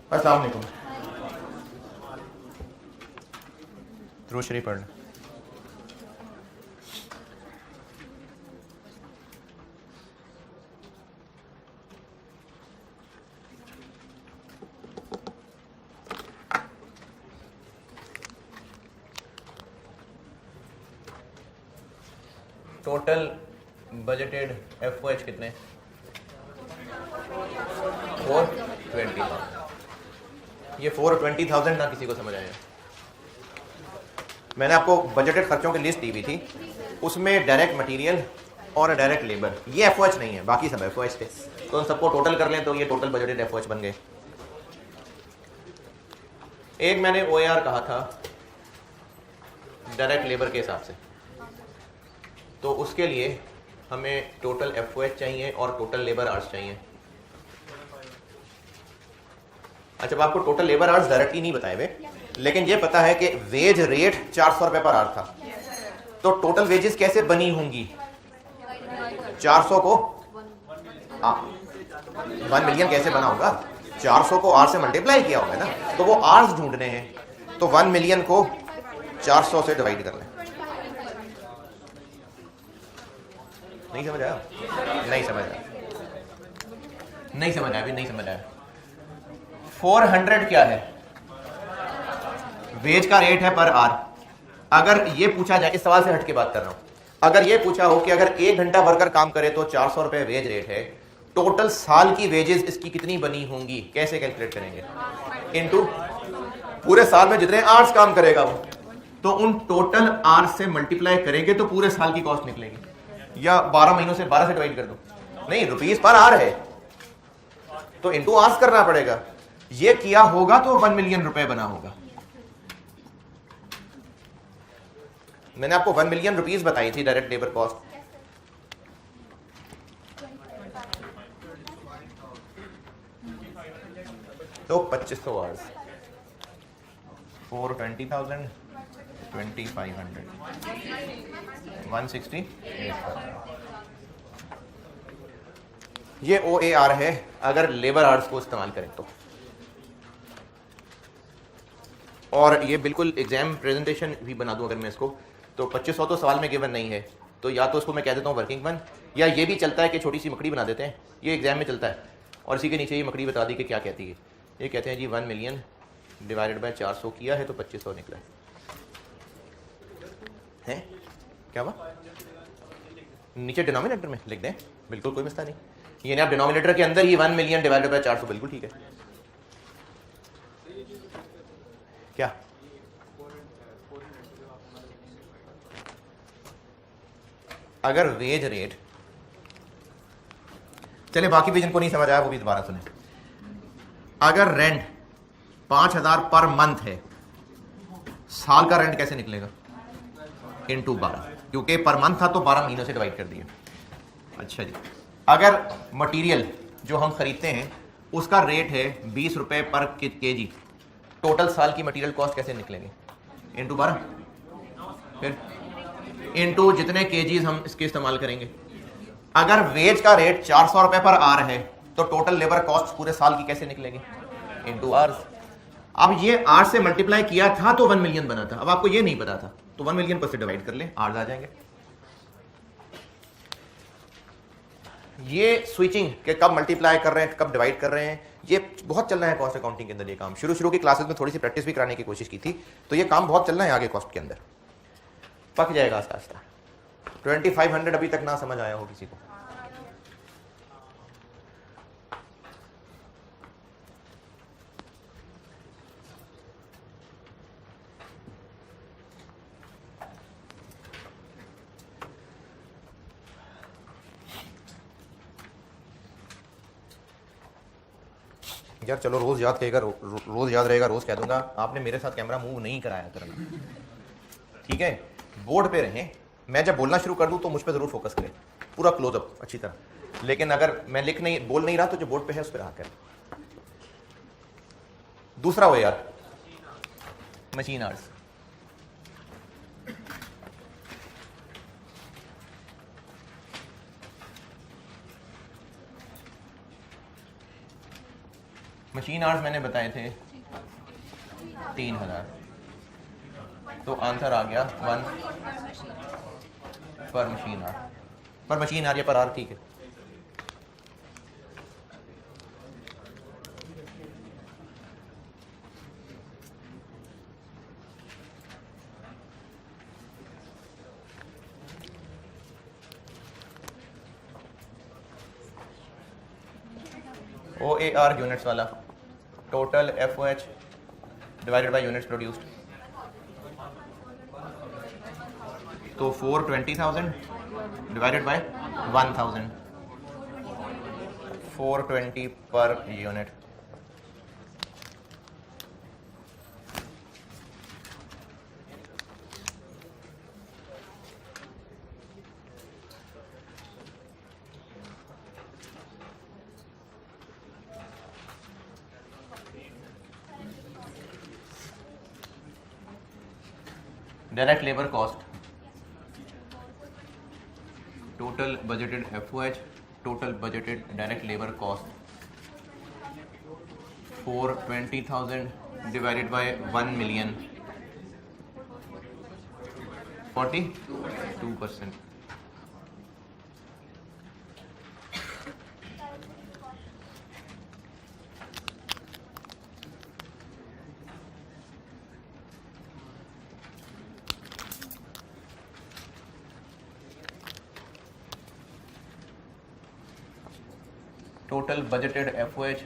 अस्सलाम वालेकुम। दुरूद शरीफ पढ़ लें। टोटल बजटेड FOH कितने? 420,000। ये 420,000 ना किसी को समझ आएगा। मैंने आपको बजटेड खर्चों की लिस्ट दी हुई थी, उसमें डायरेक्ट मटेरियल और डायरेक्ट लेबर, ये FOH नहीं है, बाकी सब FOH थे। तो उन सबको टोटल कर लें तो ये टोटल बजटेड FOH बन गए। एक मैंने OAR कहा था डायरेक्ट लेबर के हिसाब से, तो उसके लिए हमें टोटल FOH चाहिए और टोटल लेबर आवर्स चाहिए। अच्छा, आपको टोटल लेबर आवर्स डायरेक्टली नहीं बताए हुए, लेकिन ये पता है कि वेज रेट 400 रुपए पर आवर था। तो टोटल वेजेस कैसे बनी होंगी? 400 को 1 मिलियन कैसे बना होगा? 400 को आर से मल्टीप्लाई किया होगा ना, तो वो आर्स ढूंढने हैं। तो 1 मिलियन को 400 से डिवाइड कर लें। नहीं समझ आया? नहीं समझ आया, नहीं समझ आया, अभी नहीं समझ आया। 400 क्या है? वेज का रेट है पर आर। अगर ये पूछा जाए, इस सवाल से हट के बात कर रहा हूं, अगर ये पूछा हो कि अगर 1 घंटा वर्कर काम करे तो 400 रुपए वेज रेट है, टोटल साल की वेजेस इसकी कितनी बनी होंगी, कैसे कैलकुलेट करेंगे? इनटू पूरे साल में जितने आवर्स काम करेगा वो, तो उन टोटल आवर्स से मल्टीप्लाई करेंगे तो पूरे साल की कॉस्ट निकलेगी। या 12 महीनों से 12 से डिवाइड कर दो, नहीं, रुपीस पर आवर है तो इनटू आवर्स करना पड़ेगा। ये किया होगा तो 1 मिलियन रुपए बना होगा। मैंने आपको 1 मिलियन रुपीस बताई थी डायरेक्ट लेबर कॉस्ट। तो 2500 आवर्स, 420,000, 2500, 160। ये OAR है अगर लेबर आवर्स को इस्तेमाल करें तो। और ये बिल्कुल एग्जाम प्रेजेंटेशन भी बना दूं अगर मैं इसको, तो 2500 तो सवाल में गिवन नहीं है, तो या तो इसको मैं कह देता हूँ वर्किंग वन, या ये भी चलता है कि छोटी सी मकड़ी बना देते हैं, ये एग्जाम में चलता है। और इसी के नीचे ये मकड़ी बता दी कि क्या कहती है। ये कहते हैं जी 1 मिलियन डिवाइडेड बाय 400 किया है तो 2500 निकला है। क्या हुआ? नीचे डिनोमिनेटर में लिख दें, बिल्कुल कोई मसला नहीं। यानी आप डिनोमिनेटर के अंदर ही 1 मिलियन डिवाइडेड बाय 400, बिल्कुल ठीक है। क्या अगर वेज रेट, चले बाकी भी जिनको नहीं समझ आया वो भी दोबारा सुने। अगर रेंट 5,000 पर मंथ है, साल का रेंट कैसे निकलेगा? इनटू 12, क्योंकि पर मंथ था तो 12 महीनों से डिवाइड कर दिया। अच्छा जी, अगर मटेरियल जो हम खरीदते हैं उसका रेट है 20 रुपए पर केजी, टोटल साल की मटेरियल कॉस्ट कैसे निकलेंगे? इनटू 12, फिर इनटू जितने केजीज हम इसके इस्तेमाल करेंगे। अगर वेज का रेट 400 रुपए पर आर है तो टोटल लेबर कॉस्ट पूरे साल की कैसे निकलेगी? Into hours. अब ये आर से मल्टीप्लाई किया था तो 1 मिलियन बना था, अब आपको ये नहीं पता था तो 1 मिलियन पर से डिवाइड कर ले, आवर्स आ जाएंगे। ये स्विचिंग के कब मल्टीप्लाई कर रहे हैं कब डिवाइड कर रहे हैं, ये बहुत चल रहा है कॉस्ट अकाउंटिंग के अंदर। ये काम शुरू की क्लासेस में थोड़ी सी प्रैक्टिस भी कराने की कोशिश की थी, तो ये काम बहुत चल रहा है आगे कॉस्ट के अंदर, पक जाएगा आस्ता आस्ता। 2500 अभी तक ना समझ आया हो किसी को? यार चलो रोज याद कहेगा, रोज याद रहेगा, रोज कह दूंगा। आपने मेरे साथ कैमरा मूव नहीं कराया करना, ठीक है? बोर्ड पे रहें, मैं जब बोलना शुरू कर दूं तो मुझ पे जरूर फोकस करें, पूरा क्लोजअप अच्छी तरह। लेकिन अगर मैं बोल नहीं रहा तो जो बोर्ड पे है उस पर रहा कर। दूसरा वो यार मशीन आवर्स, मशीन आवर्स मैंने बताए थे 3000, तो आंसर आ गया 1 पर मशीन आवर। पर मशीन आवर या पर आवर, ठीक है। OAR यूनिट्स वाला, total FOH divided by units produced, तो 420,000 divided by 1000, 420 per unit. Direct labour cost, total budgeted FOH, total budgeted direct labour cost, 420,000 divided by 1 million, 42%। Total budgeted FOH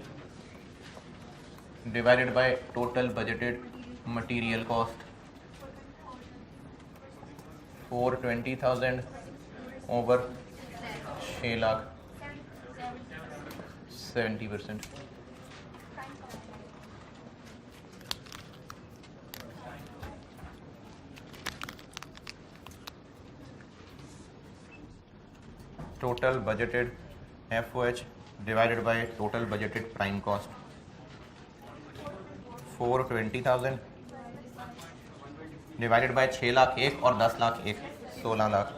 divided by total budgeted material cost, 420,000 over 6 lakh, 70%। Total budgeted FOH divided by total budgeted prime cost, 420,000 divided by 6 lakh 1 और 10 लाख 1, 16 लाख,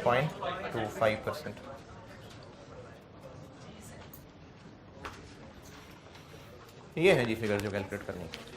0.25%। ये है जी figure जो calculate करनी है।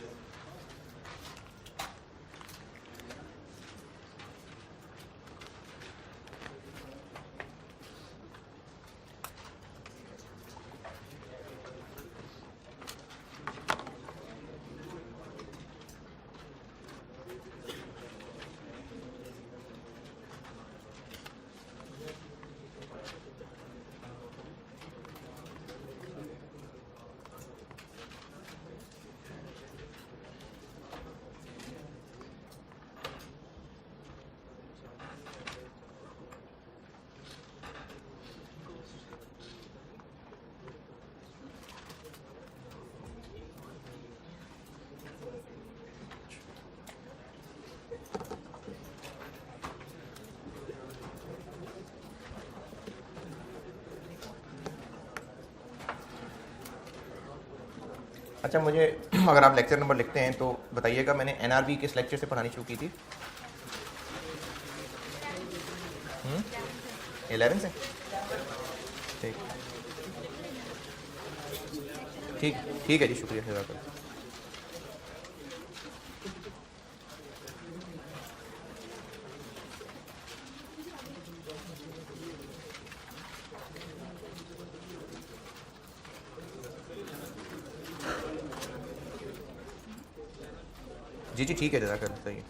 अच्छा, मुझे अगर आप लेक्चर नंबर लिखते हैं तो बताइएगा, मैंने NRB किस लेक्चर से पढ़ानी शुरू की थी? 11 से। ठीक ठीक ठीक है जी, शुक्रिया जज़ाकल्लाह। जी ठीक है जज़ाकल्लाह, सही है।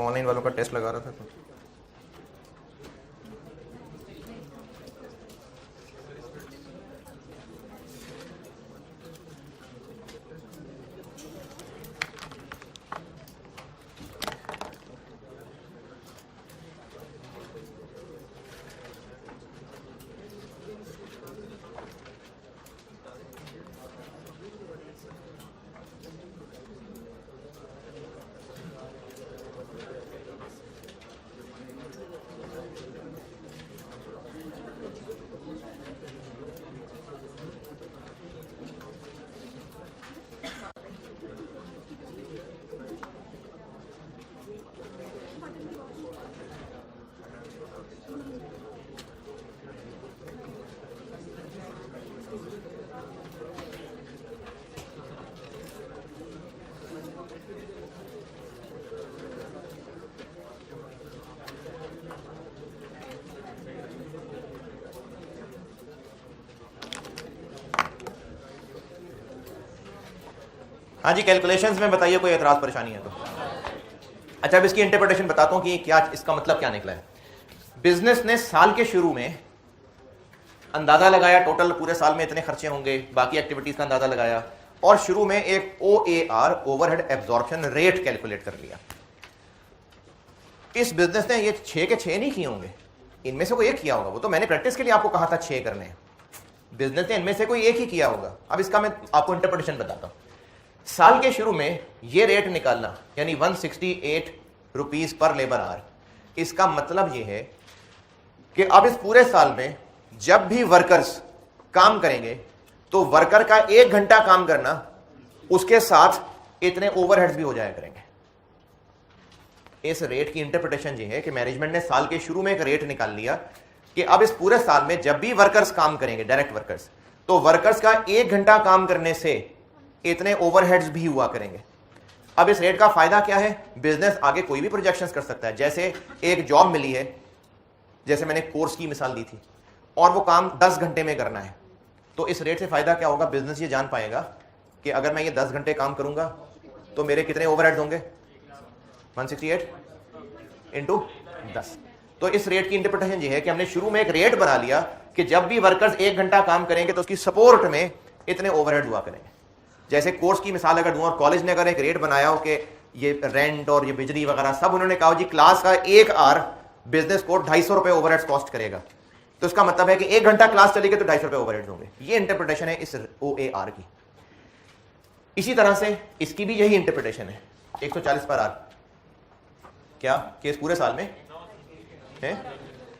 ऑनलाइन वालों का टेस्ट लगा रहा था तो हाँ जी, कैलकुलेशंस में बताइए कोई एतराज परेशानी है तो। अच्छा, अब इसकी इंटरप्रिटेशन बताता हूँ कि क्या इसका मतलब क्या निकला है। बिजनेस ने साल के शुरू में अंदाजा लगाया, टोटल पूरे साल में इतने खर्चे होंगे, बाकी एक्टिविटीज का अंदाजा लगाया और शुरू में एक OAR overhead absorption rate calculate कर लिया। इस बिजनेस ने ये 6 के 6 नहीं किए होंगे, इनमें से कोई एक किया होगा। वो तो मैंने प्रैक्टिस के लिए आपको कहा था 6 करने हैं, बिजनेस ने इनमें से कोई एक ही किया होगा। अब इसका मैं आपको इंटरप्रिटेशन बताता हूं। साल के शुरू में ये रेट निकालना यानी 168 रुपीज पर लेबर आवर, इसका मतलब ये है कि अब इस पूरे साल में जब भी वर्कर्स काम करेंगे तो वर्कर का 1 घंटा काम करना, उसके साथ इतने ओवरहेड्स भी हो जाया करेंगे। इस रेट की इंटरप्रिटेशन ये है कि मैनेजमेंट ने साल के शुरू में एक रेट निकाल लिया कि अब इस पूरे साल में जब भी वर्कर्स काम करेंगे, डायरेक्ट वर्कर्स, तो वर्कर्स का 1 घंटा काम करने से इतने ओवरहेड्स भी हुआ करेंगे। अब इस रेट का फायदा क्या है? बिजनेस आगे कोई भी प्रोजेक्शंस कर सकता है। जैसे एक जॉब मिली है, जैसे मैंने कोर्स की मिसाल दी थी, और वो काम 10 घंटे में करना है, तो इस रेट से फायदा क्या होगा? बिजनेस ये जान पाएगा कि अगर मैं ये 10 घंटे काम करूंगा तो मेरे कितने ओवरहेड्स होंगे? 168 इंटू 10। तो इस रेट की इंटरप्रिटेशन ये है कि हमने शुरू में एक रेट बना लिया कि जब भी वर्कर्स 1 घंटा काम करेंगे तो उसकी सपोर्ट में इतने ओवरहेड हुआ करेंगे। जैसे कोर्स की मिसाल अगर दूं और कॉलेज ने अगर एक रेट बनाया हो कि ये रेंट और ये बिजली वगैरह सब उन्होंने कहा जी क्लास का 1 आवर बिजनेस को 250 रुपए ओवरहेड्स कॉस्ट करेगा, तो इसका मतलब है कि 1 घंटा क्लास चलेगी तो 250 रुपए ओवरहेड्स होंगे। ये इंटरप्रिटेशन है इस OAR की। इसी तरह से इसकी भी यही इंटरप्रिटेशन है 140 पर आवर। क्या केस पूरे साल में है?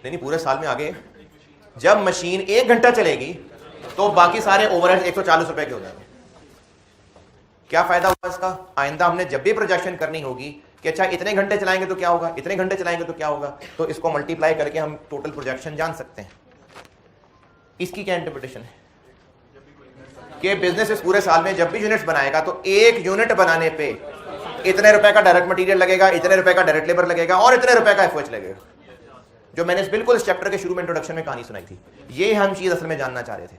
नहीं, पूरे साल में आगे जब मशीन 1 घंटा चलेगी तो बाकी सारे ओवरहेड्स 140 रुपए के हो जाएंगे। क्या फायदा हुआ इसका? आइंदा हमने जब भी प्रोजेक्शन करनी होगी कि अच्छा इतने घंटे चलाएंगे तो क्या होगा, इतने घंटे चलाएंगे तो क्या होगा, तो इसको मल्टीप्लाई करके हम टोटल प्रोजेक्शन जान सकते हैं। इसकी क्या इंटरप्रिटेशन है कि बिजनेस इस पूरे साल में जब भी यूनिट्स बनाएगा तो 1 यूनिट बनाने पे इतने रुपए का डायरेक्ट मटेरियल लगेगा, इतने रुपए का डायरेक्ट लेबर लगेगा और इतने रुपए का एफओएच लगेगा। जो मैंने बिल्कुल इस चैप्टर के शुरू में इंट्रोडक्शन में कहानी सुनाई थी, ये हम चीज असल में जानना चाह रहे थे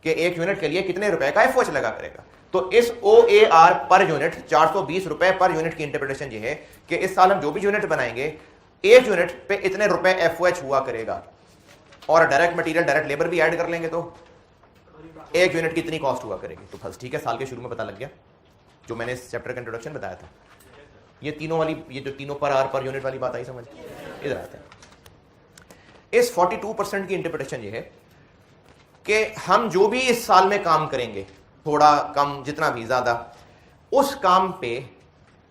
कि 1 यूनिट के लिए कितने रुपए का एफओएच लगा करेगा। तो इस OAR पर यूनिट 420 रुपए पर यूनिट की इंटरप्रिटेशन ये है कि इस साल हम जो भी यूनिट बनाएंगे 1 यूनिट पे इतने रुपए एफओएच हुआ करेगा, और डायरेक्ट मटेरियल डायरेक्ट लेबर भी ऐड कर लेंगे तो 1 यूनिट कितनी कॉस्ट हुआ करेगी। तो बस ठीक है, साल के शुरू में पता लग गया जो मैंने इस चैप्टर का इंट्रोडक्शन बताया था। ये तीनों वाली, ये जो तीनों पर आर पर यूनिट वाली बात आई समझ? इधर आते हैं। इस 42% की इंटरप्रिटेशन ये है कि हम जो भी इस साल में काम करेंगे, थोड़ा कम जितना भी ज्यादा, उस काम पे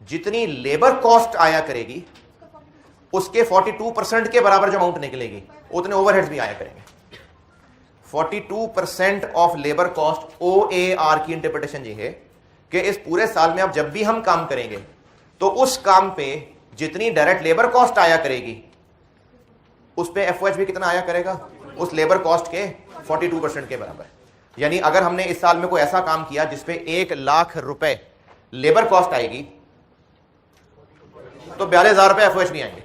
जितनी लेबर कॉस्ट आया करेगी उसके 42% के बराबर जो अमाउंट निकलेगी उतने ओवरहेड्स भी आया करेंगे। 42% ऑफ लेबर कॉस्ट OAR की इंटरप्रिटेशन ये है कि इस पूरे साल में अब जब भी हम काम करेंगे तो उस काम पे जितनी डायरेक्ट लेबर कॉस्ट आया करेगी उस पे एफओएच भी कितना आया करेगा? उस लेबर कॉस्ट के 42% के बराबर। यानी अगर हमने इस साल में कोई ऐसा काम किया जिसपे 1 लाख रुपए लेबर कॉस्ट आएगी तो 42,000 रुपए एफओएच भी आएंगे।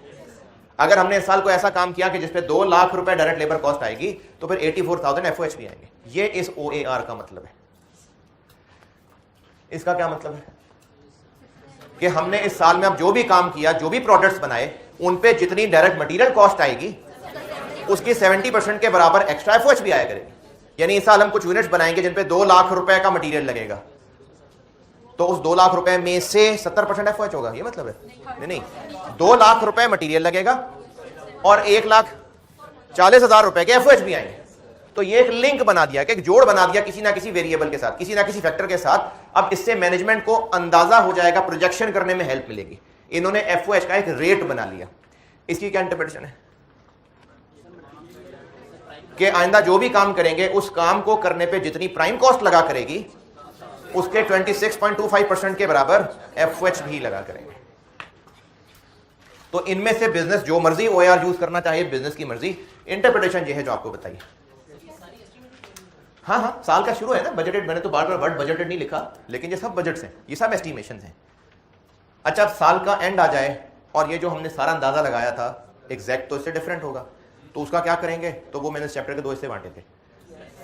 अगर हमने इस साल को ऐसा काम किया कि जिसपे 2 लाख रुपए डायरेक्ट लेबर कॉस्ट आएगी तो फिर 84,000 एफओएच भी आएंगे। ये इस OAR का मतलब है। इसका क्या मतलब है कि हमने इस साल में अब जो भी काम किया, जो भी प्रोडक्ट्स बनाए, उन पे जितनी डायरेक्ट मटेरियल कॉस्ट आएगी उसकी 70% के बराबर एक्स्ट्रा एफओएच भी आया करेगी। यानी इस साल हम कुछ यूनिट्स बनाएंगे जिन पे 2 लाख रुपए का मटेरियल लगेगा, तो उस 2 लाख रुपए में से 70% एफओएच होगा। ये मतलब है? नहीं, 2 लाख रुपए मटेरियल लगेगा और 1,40,000 रुपए के एफओएच भी आएंगे। तो ये एक लिंक बना दिया, एक जोड़ बना दिया किसी ना किसी वेरिएबल के साथ, किसी ना किसी फैक्टर के साथ। अब इससे मैनेजमेंट को अंदाजा हो जाएगा, प्रोजेक्शन करने में हेल्प मिलेगी। इन्होंने एफओएच का एक रेट बना लिया। इसकी क्या इंटरप्रिटेशन है कि आइंदा जो भी काम करेंगे उस काम को करने पे जितनी प्राइम कॉस्ट लगा करेगी उसके 26.25% के बराबर एफओएच भी लगा करेंगे। तो इनमें से बिजनेस जो मर्जी OAR यूज करना चाहिए, बिजनेस की मर्जी। इंटरप्रिटेशन ये है जो आपको बताइए। हाँ, साल का शुरू है ना, बजटेड। मैंने तो बार बार वर्ड बजटेड नहीं लिखा, लेकिन ये सब बजट्स हैं, ये सब एस्टिमेशंस हैं। अच्छा, अब साल का एंड आ जाए और ये जो हमने सारा अंदाजा लगाया था एग्जैक्ट तो इससे डिफरेंट होगा, तो उसका क्या करेंगे? तो वो मैंने इस चैप्टर के 2 हिस्से बांटे थे,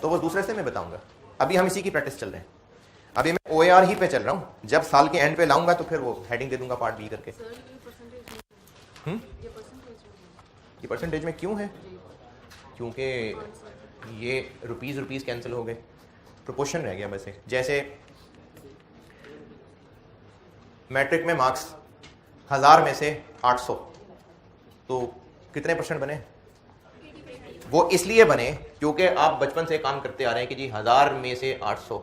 तो वो दूसरे से मैं बताऊंगा। अभी हम इसी की प्रैक्टिस चल रहे हैं। अभी मैं OAR ही पे चल रहा हूँ, जब साल के एंड पे लाऊंगा तो फिर वो हेडिंग दे दूंगा पार्ट बी करके। ये परसेंटेज में क्यों है? क्योंकि ये रुपीस कैंसिल हो गए, प्रोपोर्शन रह गया बस एक। जैसे मैट्रिक में मार्क्स 1000 में से 800, तो कितने परसेंट बने? वो इसलिए बने क्योंकि आप बचपन से काम करते आ रहे हैं कि जी 1000 में से 800,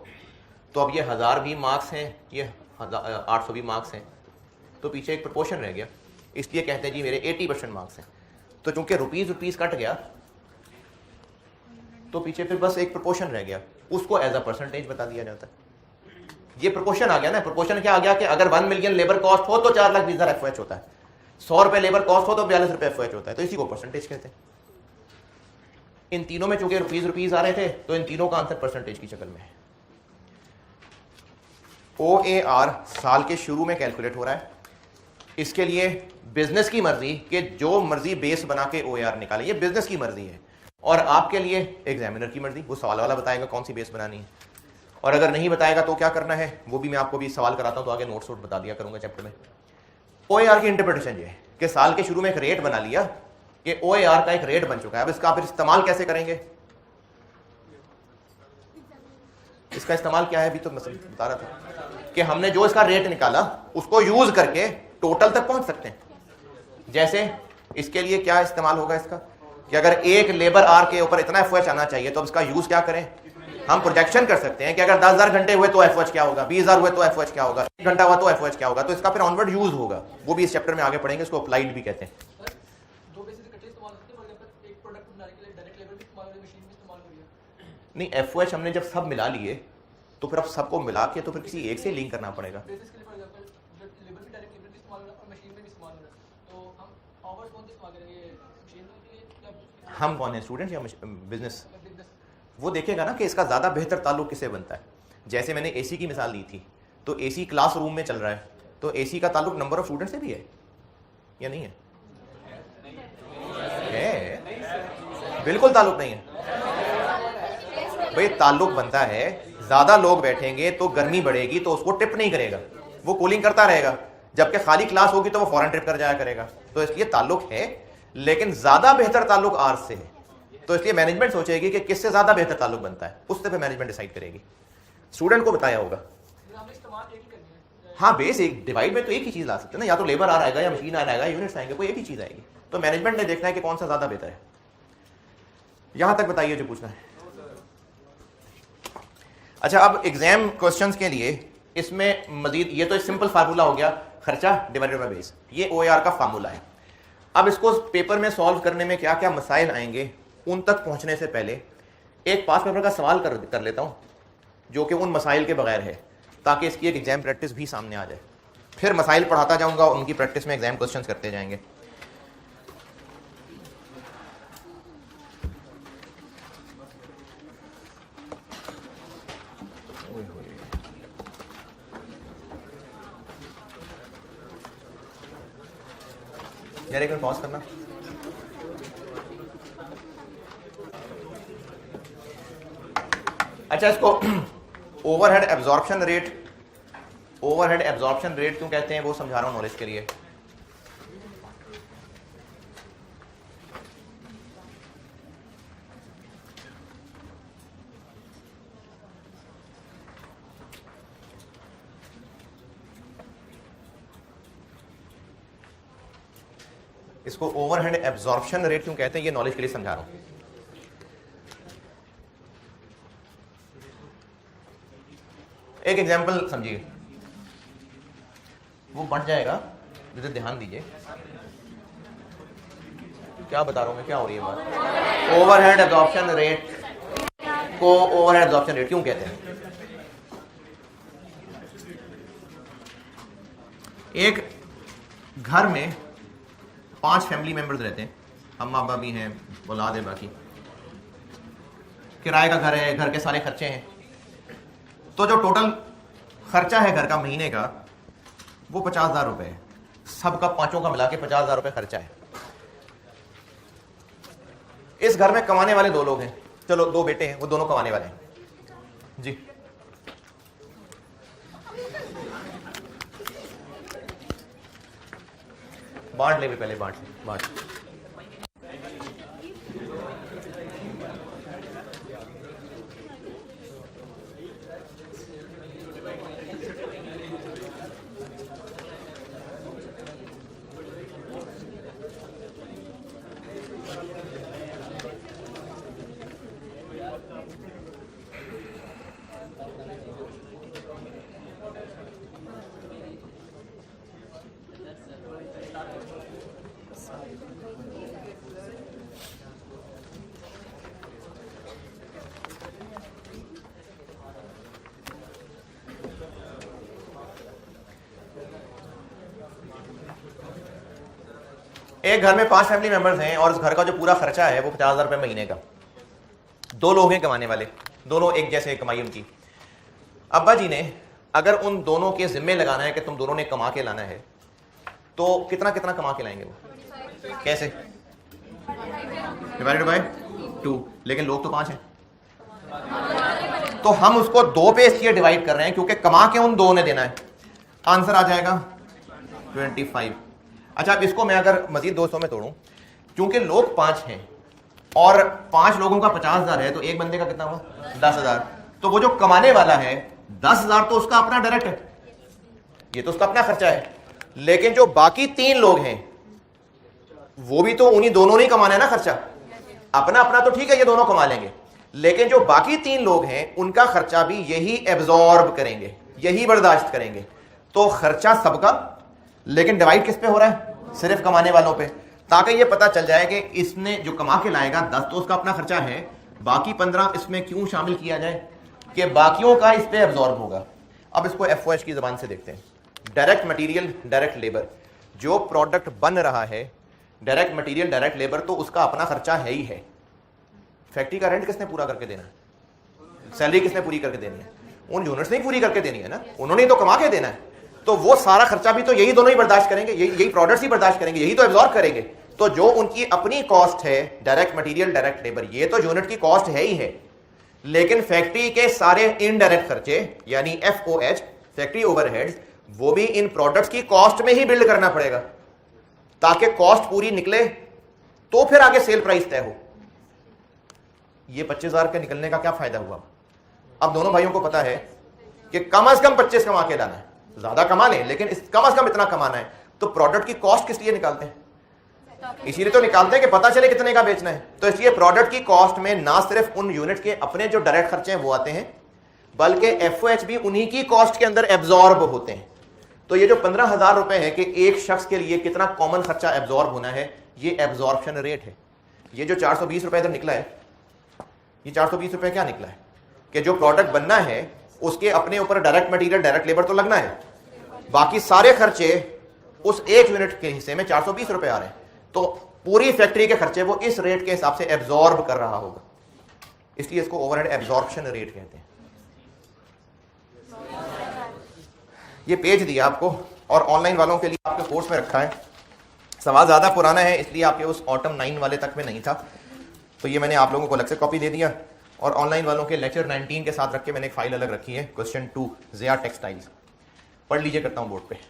तो अब ये 1000 भी मार्क्स हैं, ये 800 भी मार्क्स हैं, तो पीछे एक प्रोपोर्शन रह गया, इसलिए कहते हैं जी मेरे 80% मार्क्स हैं। तो चूंकि रुपीस कट गया तो पीछे फिर बस एक प्रोपोर्शन रह गया, उसको एज अ परसेंटेज बता दिया जाता है। ये प्रोपोर्शन आ गया ना। प्रोपोर्शन क्या आ गया कि अगर 1 मिलियन लेबर कॉस्ट हो तो 4,20,000 FOH होता है, 100 रुपए लेबर कॉस्ट हो तो 42 रुपए FOH होता है, तो इसी को परसेंटेज कहते हैं। इन तीनों में चूंकि रुपीस आ रहे थे तो इन तीनों का आंसर परसेंटेज की शक्ल में है। OAR साल के शुरू में कैलकुलेट हो रहा है, इसके लिए बिजनेस की मर्जी कि जो मर्जी बेस बना के OAR निकाले, ये बिजनेस की मर्जी है, और आपके लिए एग्जामिनर की मर्जी, वो सवाल वाला बताएगा कौन सी बेस बनानी है, और अगर नहीं बताएगा तो क्या करना है वो भी मैं आपको भी सवाल कराता हूं, तो आगे नोट्स बता दिया करूंगा चैप्टर में। OAR की इंटरप्रिटेशन ये है कि साल के शुरू में एक रेट बना लिया कि OAR का एक रेट बन चुका है, अब इसका फिर इस्तेमाल कैसे करेंगे? इसका इस्तेमाल क्या है अभी तो मैं बता रहा था कि हमने जो इसका रेट निकाला उसको यूज करके टोटल तक पहुंच सकते हैं। जैसे इसके लिए क्या इस्तेमाल होगा इसका कि अगर एक लेबर आर के ऊपर इतना FOH आना चाहिए तो अब इसका यूज क्या करें? हम प्रोजेक्शन कर सकते हैं कि अगर 10,000 घंटे हुए तो FOH क्या होगा, 20,000 हुए तो FOH क्या होगा, 1 घंटा हुआ तो FOH क्या होगा, तो इसका फिर ऑनवर्ड यूज होगा, वो भी इस चैप्टर में आगे पढ़ेंगे, इसको अप्लाइड भी कहते हैं। नहीं, FOH हमने जब सब मिला लिए तो फिर अब सबको मिला के तो फिर किसी एक से लिंक करना पड़ेगा। हम कौन है, स्टूडेंट या बिजनेस? वो देखेगा ना कि इसका ज्यादा बेहतर ताल्लुक किससे बनता है। जैसे मैंने AC की मिसाल दी थी, तो AC क्लासरूम में चल रहा है, तो AC का ताल्लुक नंबर ऑफ स्टूडेंट से भी है या नहीं है? बिल्कुल ताल्लुक नहीं है भाई। ताल्लुक बनता है, ज्यादा लोग बैठेंगे तो गर्मी बढ़ेगी तो उसको ट्रिप नहीं करेगा, वो कूलिंग करता रहेगा, जबकि खाली क्लास होगी तो वो फौरन ट्रिप कर जाया करेगा। तो इसलिए ताल्लुक है, लेकिन ज्यादा बेहतर ताल्लुक आर से है, तो इसलिए मैनेजमेंट सोचेगी कि किससे ज्यादा बेहतर ताल्लुक बनता है, उससे पे मैनेजमेंट डिसाइड करेगी। स्टूडेंट को बताया होगा। हाँ, बेस एक डिवाइड में तो एक ही चीज ला सकते हैं ना, या तो लेबर आर आएगा या मशीन आर आएगा, यूनिट्स आएंगे, कोई एक ही चीज आएगी। तो मैनेजमेंट ने देखना है कि कौन सा ज्यादा बेहतर है। यहां तक बताइए जो पूछना है। अच्छा, अब एग्जाम क्वेश्चंस के लिए इसमें मजीद, ये तो एक सिंपल फार्मूला हो गया, खर्चा डिवाइडेड बाय बेस, ये OAR का फार्मूला है। अब इसको पेपर में सॉल्व करने में क्या क्या मसाइल आएंगे, उन तक पहुंचने से पहले एक पास पेपर का सवाल कर लेता हूं जो कि उन मसाइल के बगैर है, ताकि इसकी एक एग्जाम प्रैक्टिस भी सामने आ जाए। फिर मसाइल पढ़ाता जाऊंगा, उनकी प्रैक्टिस में एग्जाम क्वेश्चंस करते जाएंगे। यार एक मिनट पॉज करना। अच्छा, इसको ओवरहेड एब्जॉर्प्शन रेट क्यों कहते हैं वो समझा रहा हूं नॉलेज के लिए। इसको ओवरहेड एब्जॉर्प्शन रेट क्यों कहते हैं ये नॉलेज के लिए समझा रहा हूं। एक एग्जांपल समझिए, वो बढ़ जाएगा, जैसे ध्यान दीजिए क्या बता रहा हूं मैं, क्या हो रही है बात। ओवरहेड एब्जॉर्प्शन रेट को ओवरहेड एब्जॉर्प्शन रेट क्यों कहते हैं? एक घर में 5 फैमिली मेंबर्स रहते हैं, अम्मा अब्बा भी हैं, औलाद है, बाकी किराए का घर है, घर के सारे खर्चे हैं, तो जो टोटल खर्चा है घर का महीने का वो 50,000 रुपए है। सबका पांचों का मिला के 50,000 रुपए खर्चा है। इस घर में कमाने वाले 2 लोग हैं, चलो 2 बेटे हैं, वो दोनों कमाने वाले हैं जी। बांट ले भी, पहले बांट ले, बांट। एक घर में 5 फैमिली मेंबर्स हैं और उस घर का जो पूरा खर्चा है वो 50,000 रुपये महीने का। 2 लोग हैं कमाने वाले, दोनों एक जैसे कमाई उनकी। अब्बा जी ने अगर उन दोनों के जिम्मे लगाना है कि तुम दोनों ने कमा के लाना है, तो कितना कितना कमा के लाएंगे वो? कैसे? Divided by 2। लेकिन लोग तो 5 हैं, तो हम उसको 2 पे इसलिए डिवाइड कर रहे हैं क्योंकि कमा के उन 2 ने देना है। आंसर आ जाएगा 25। अच्छा, अब इसको मैं अगर मजीद 200 में तोड़ूं, क्योंकि लोग 5 हैं और 5 लोगों का 50,000 है, तो एक बंदे का कितना हुआ? 10,000। तो वो जो कमाने वाला है 10,000 तो उसका अपना डायरेक्ट है, ये तो उसका अपना खर्चा है। लेकिन जो बाकी 3 लोग हैं वो भी तो उन्हीं दोनों ने कमाना है ना खर्चा। अपना अपना तो ठीक है, ये दोनों कमा लेंगे, लेकिन जो बाकी 3 लोग हैं उनका खर्चा भी यही एब्जॉर्ब करेंगे, यही बर्दाश्त करेंगे। तो खर्चा सबका, लेकिन डिवाइड किस पे हो रहा है? सिर्फ कमाने वालों पे, ताकि ये पता चल जाए कि इसने जो कमा के लाएगा 10 तो उसका अपना खर्चा है, बाकी 15 इसमें क्यों शामिल किया जाए कि बाकियों का इस पे एब्जॉर्ब होगा। अब इसको एफओएच की जबान से देखते हैं। डायरेक्ट मटेरियल, डायरेक्ट लेबर, जो प्रोडक्ट बन रहा है, डायरेक्ट मटेरियल, डायरेक्ट लेबर, तो उसका अपना खर्चा है ही है। फैक्ट्री का रेंट किसने पूरा करके देना है? सैलरी किसने पूरी करके देनी है? उन यूनिट्स ने ही पूरी करके देनी है ना, उन्होंने तो कमा के देना है। तो वो सारा खर्चा भी तो यही दोनों ही बर्दाश्त करेंगे, यही प्रोडक्ट्स ही बर्दाश्त करेंगे, यही तो एब्जॉर्ब करेंगे। तो जो उनकी अपनी कॉस्ट है, डायरेक्ट मटेरियल, डायरेक्ट लेबर, ये तो यूनिट की कॉस्ट है ही है। लेकिन फैक्ट्री के सारे इनडायरेक्ट खर्चे यानी एफओएच, फैक्ट्री ओवरहेड्स, वो भी इन प्रोडक्ट्स की कॉस्ट में ही बिल्ड करना पड़ेगा, ताकि कॉस्ट पूरी निकले तो फिर आगे सेल प्राइस तय हो। ये 25,000 के निकलने का क्या फायदा हुआ? अब दोनों भाइयों को पता है कि कम से कम 25 कमा के लाना है, ज्यादा कमा लें लेकिन कम से कम इतना कमाना है। तो प्रोडक्ट की कॉस्ट किस लिए निकालते हैं? इसीलिए तो निकालते हैं कि पता चले कितने का बेचना है। तो इसलिए प्रोडक्ट की कॉस्ट में ना सिर्फ उन यूनिट के अपने जो डायरेक्ट खर्चे हैं वो आते हैं, बल्कि एफओएच भी उन्हीं की कॉस्ट के अंदर एब्जॉर्ब होते हैं। तो ये जो 15,000 रुपए है कि एक शख्स के लिए कितना कॉमन खर्चा एब्जॉर्ब होना है, ये एब्जॉर्प्शन रेट है। ये जो 420 रुपए इधर निकला है, ये 420 रुपए क्या निकला है कि जो प्रोडक्ट बनना है उसके अपने ऊपर डायरेक्ट मटेरियल, डायरेक्ट लेबर तो लगना है, बाकी सारे खर्चे उस एक यूनिट के हिस्से में 420 रुपए आ रहे हैं। तो पूरी फैक्ट्री के खर्चे वो इस रेट के हिसाब से एब्जॉर्ब कर रहा होगा, इसलिए इसको ओवरहेड एब्जॉर्प्शन रेट कहते हैं। ये पेज दिया आपको और ऑनलाइन वालों के लिए आपके कोर्स में रखा है। सवाल ज्यादा पुराना है इसलिए आपके उस ऑटम 9 वाले तक में नहीं था, तो ये मैंने आप लोगों को अलग से कॉपी दे दिया। और ऑनलाइन वालों के लेक्चर 19 के साथ रख के मैंने एक फाइल अलग रखी है, क्वेश्चन 2 ज़िया टेक्सटाइल्स। पढ़ लीजिए, करता हूं बोर्ड पे।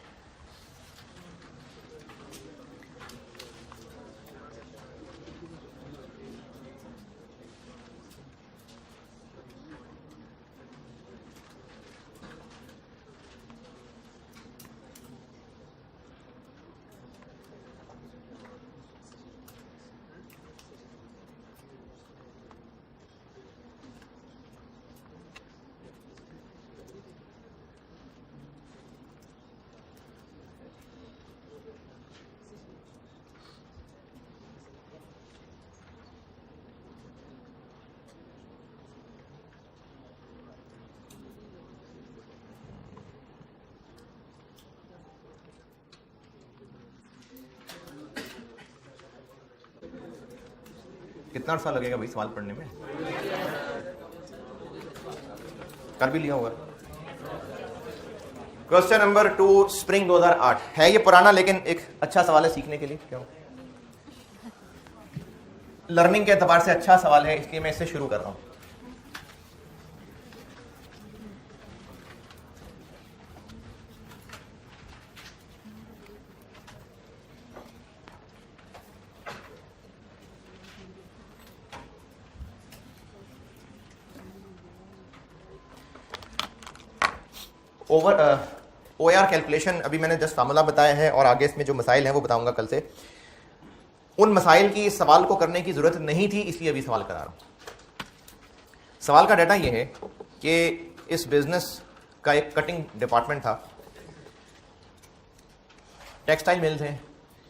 कितना अर्सा लगेगा भाई सवाल पढ़ने में? कर भी लिया होगा। क्वेश्चन नंबर 2 स्प्रिंग 2008 है। ये पुराना लेकिन एक अच्छा सवाल है सीखने के लिए। क्यों? लर्निंग के एतबार से अच्छा सवाल है, इसलिए मैं इससे शुरू कर रहा हूं। ओवर OAR कैलकुलेशन अभी मैंने जस्ट फार्मूला बताया है और आगे इसमें जो मसाइल हैं वो बताऊंगा कल से। उन मसाइल की इस सवाल को करने की ज़रूरत नहीं थी, इसलिए अभी सवाल करा रहा हूँ। सवाल का डाटा ये है कि इस बिज़नेस का एक कटिंग डिपार्टमेंट था, टेक्सटाइल मिल्स हैं,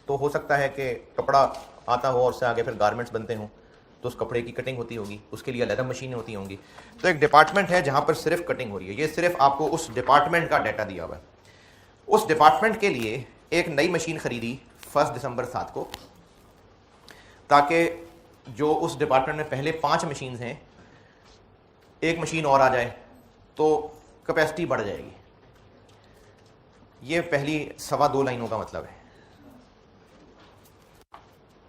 तो हो सकता है कि कपड़ा आता हो और उससे आगे फिर गारमेंट्स बनते हों, तो उस कपड़े की कटिंग होती होगी, उसके लिए अलग मशीनें होती होंगी। तो एक डिपार्टमेंट है जहाँ पर सिर्फ कटिंग हो रही है। ये सिर्फ आपको उस डिपार्टमेंट का डाटा दिया हुआ है। उस डिपार्टमेंट के लिए एक नई मशीन खरीदी 1 दिसंबर 7 को, ताकि जो उस डिपार्टमेंट में पहले 5 मशीन्स हैं, एक मशीन और आ जाए तो कैपेसिटी बढ़ जाएगी। ये पहली 2.25 लाइनों का मतलब है,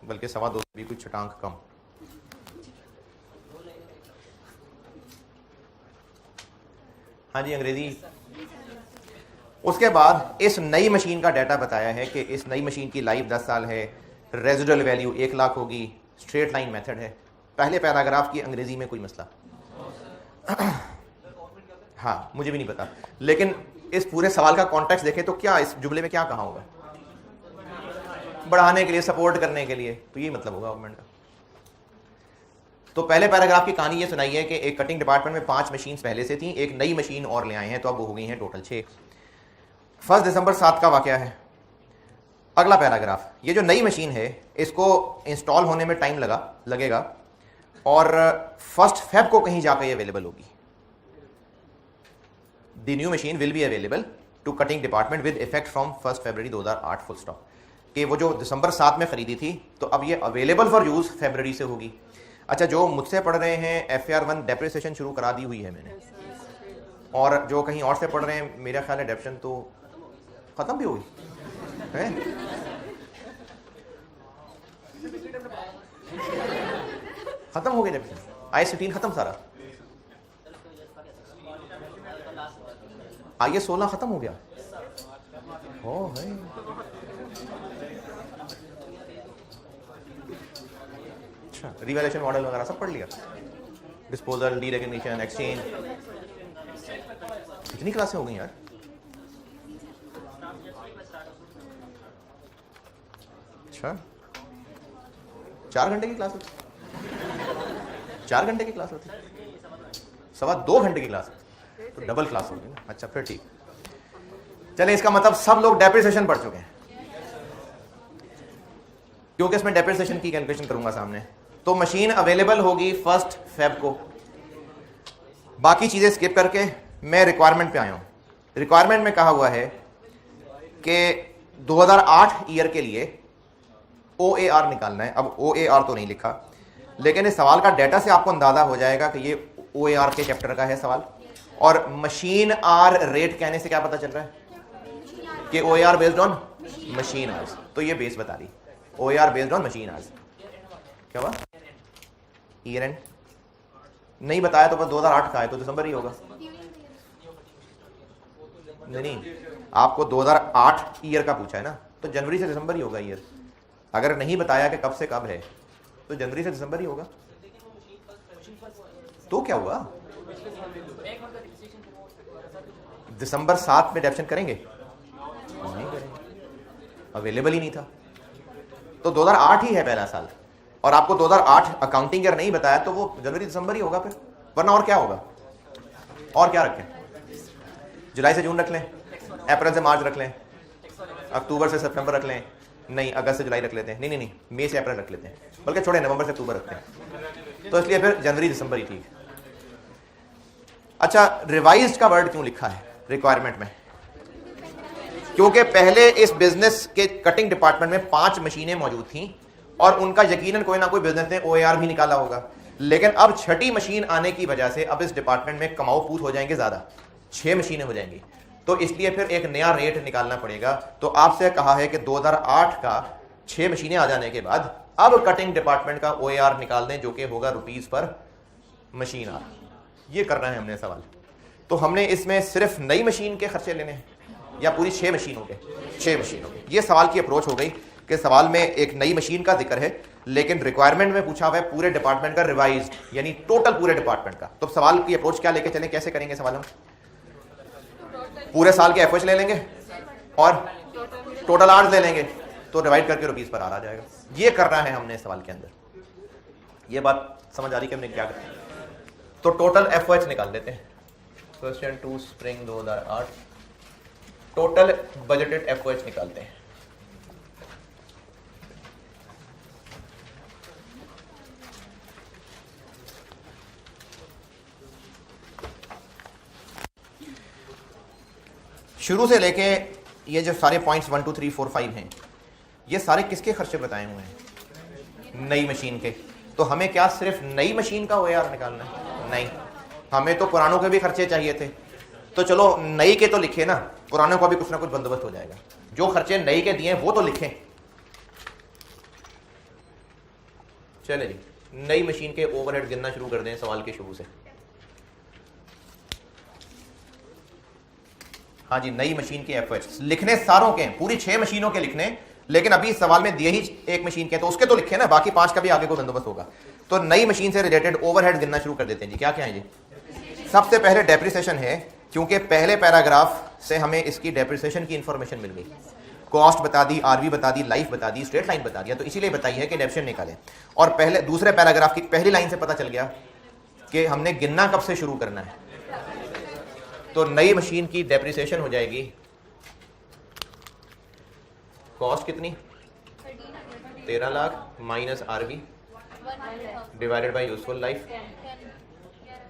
बल्कि 2.25 भी कुछ छटांक कम। हाँ जी, अंग्रेजी। उसके बाद इस नई मशीन का डाटा बताया है कि इस नई मशीन की लाइफ 10 साल है, रेजिडुअल वैल्यू 1 लाख होगी, स्ट्रेट लाइन मेथड है। पहले पैराग्राफ की अंग्रेजी में कोई मसला? हाँ, मुझे भी नहीं पता, लेकिन इस पूरे सवाल का कॉन्टेक्स्ट देखें तो क्या इस जुमले में क्या कहा होगा? बढ़ाने के लिए, सपोर्ट करने के लिए, तो ये मतलब होगा गवर्नमेंट का। तो पहले पैराग्राफ की कहानी ये सुनाई है कि एक कटिंग डिपार्टमेंट में 5 मशीन पहले से थी, एक नई मशीन और ले आए हैं, तो अब वो हो गई हैं टोटल 6। 1 दिसंबर 7 का वाकया है। अगला पैराग्राफ, ये जो नई मशीन है इसको इंस्टॉल होने में टाइम लगेगा और 1 फेब को कहीं जाकर ये अवेलेबल होगी। The new machine will be available to cutting department with effect from 1 February 2008 full stop. कि वो जो दिसंबर 7 में खरीदी थी तो अब ये अवेलेबल फॉर यूज फरवरी से होगी। अच्छा, जो मुझसे पढ़ रहे हैं FAR 1 डेप्रिसिएशन शुरू करा दी हुई है मैंने, और जो कहीं और से पढ़ रहे हैं मेरा ख्याल है डेप्शन तो खत्म भी होगी है? खत्म हो गई डेप्शन, IAS 15 खत्म सारा, IAS 16 खत्म हो गया। ओ है, अच्छा, रिवैल्यूएशन मॉडल वगैरह सब पढ़ लिया, डिस्पोजल, डी रिकग्निशन, एक्सचेंज। कितनी क्लासें हो गई यार? अच्छा, 4 घंटे की क्लास होती? 4 घंटे की क्लास होती? 2.25 घंटे की क्लास होती, तो डबल क्लास होगी ना। अच्छा, फिर ठीक। चले, इसका मतलब सब लोग डेप्रिसिएशन पढ़ चुके हैं, क्योंकि इसमें डेप्रिसिएशन की कैलकुलेशन करूंगा सामने। तो मशीन अवेलेबल होगी 1 फेब को। बाकी चीजें स्किप करके मैं रिक्वायरमेंट पे आया हूं। रिक्वायरमेंट में कहा हुआ है कि 2008 ईयर के लिए OAR निकालना है। अब OAR तो नहीं लिखा, लेकिन इस सवाल का डाटा से आपको अंदाजा हो जाएगा कि ये OAR के चैप्टर का है सवाल। और मशीन आर रेट कहने से क्या पता चल रहा है कि OAR based on machine hours. तो ये बेस बता रही, OAR based on machine hours. क्या हुआ? ईयर एंड नहीं बताया तो बस 2008 का है, तो दिसंबर ही होगा। नहीं, आपको 2008 ईयर का पूछा है ना, तो जनवरी से दिसंबर ही होगा ईयर। अगर नहीं बताया कि कब से कब है, तो जनवरी से दिसंबर ही होगा। तो क्या हुआ? दिसंबर 7 में डेप्शन करेंगे? नहीं करेंगे, अवेलेबल ही नहीं था। तो 2008 ही है पहला साल, और आपको 2008 अकाउंटिंग ईयर नहीं बताया, तो वो जनवरी दिसंबर ही होगा फिर, वरना और क्या होगा? और क्या रखें? जुलाई से जून रख लें, अप्रैल से मार्च रख लें, अक्टूबर से सितंबर रख लें, नहीं अगस्त से जुलाई रख लेते हैं, नहीं मई से अप्रैल रख लेते हैं, बल्कि छोड़े नवंबर से अक्टूबर रखते हैं। तो इसलिए फिर जनवरी दिसंबर ही ठीक है। अच्छा, रिवाइज्ड का वर्ड क्यों लिखा है रिक्वायरमेंट में? क्योंकि पहले इस बिजनेस के कटिंग डिपार्टमेंट में 5 मशीनें मौजूद थीं और उनका यकीनन कोई ना कोई बिजनेस ने OAR भी निकाला होगा, लेकिन अब 6ठी मशीन आने की वजह से अब इस डिपार्टमेंट में कमाऊ पूत हो जाएंगे ज्यादा, 6 मशीनें हो जाएंगी, तो इसलिए फिर एक नया रेट निकालना पड़ेगा। तो आपसे कहा है कि 2008 का 6 मशीनें आ जाने के बाद अब कटिंग डिपार्टमेंट का OAR निकाल दें, जो कि होगा रुपीस पर मशीन आर। ये करना है हमने सवाल। तो हमने इसमें सिर्फ नई मशीन के खर्चे लेने हैं या पूरी 6 मशीनों के? 6 मशीनों के। ये सवाल की अप्रोच हो गई कि सवाल में एक नई मशीन का जिक्र है, लेकिन रिक्वायरमेंट में पूछा हुआ है पूरे डिपार्टमेंट का रिवाइज्ड, यानी टोटल पूरे डिपार्टमेंट का। तो सवाल की अप्रोच क्या लेके चलें, कैसे करेंगे सवाल हम? पूरे साल के एफएच ले लेंगे और टोटल आवर्स ले लेंगे, तो डिवाइड करके रुपीस पर आ जाएगा। ये करना है हमने सवाल के अंदर। ये बात समझ आ रही कि हमने क्या करना है? तो टोटल एफएच निकाल लेते हैं। Question 2 spring 2008, total budgeted FH निकालते हैं। शुरू से लेके ये जो सारे पॉइंट्स 1 2 3 4 5 हैं, ये सारे किसके खर्चे बताए हुए हैं? नई मशीन के। तो हमें क्या सिर्फ नई मशीन का OAR निकालना है? नहीं, हमें तो पुरानों के भी खर्चे चाहिए थे। तो चलो नई के तो लिखे ना, पुरानों का भी कुछ ना कुछ बंदोबस्त हो जाएगा। जो खर्चे नई के दिए वो तो लिखें। चले जी, नई मशीन के ओवरहेड गिनना शुरू कर दें सवाल के शुरू से। हाँ जी, नई मशीन के एफएच लिखने सारों के, पूरी 6 मशीनों के लिखने, लेकिन अभी सवाल में दिए ही एक मशीन के, तो उसके तो लिखे ना, बाकी 5 का भी आगे को बंदोबस्त होगा। तो नई मशीन से रिलेटेड ओवरहेड गिनना शुरू कर देते हैं जी। क्या क्या है जी? सबसे पहले डेप्रिसिएशन है, क्योंकि पहले पैराग्राफ से हमें इसकी डेप्रिसिएशन की इंफॉर्मेशन मिल गई। कॉस्ट बता दी, आरवी बता दी, लाइफ बता दी, स्ट्रेट लाइन बता दिया, तो इसीलिए बताई है कि डेप्रिसिएशन निकालें। और पहले दूसरे पैराग्राफ की पहली लाइन से पता चल गया कि हमने गिनना कब से शुरू करना है। तो नई मशीन की डेप्रिसिएशन हो जाएगी, कॉस्ट कितनी? 13 lakh minus RV divided by useful life,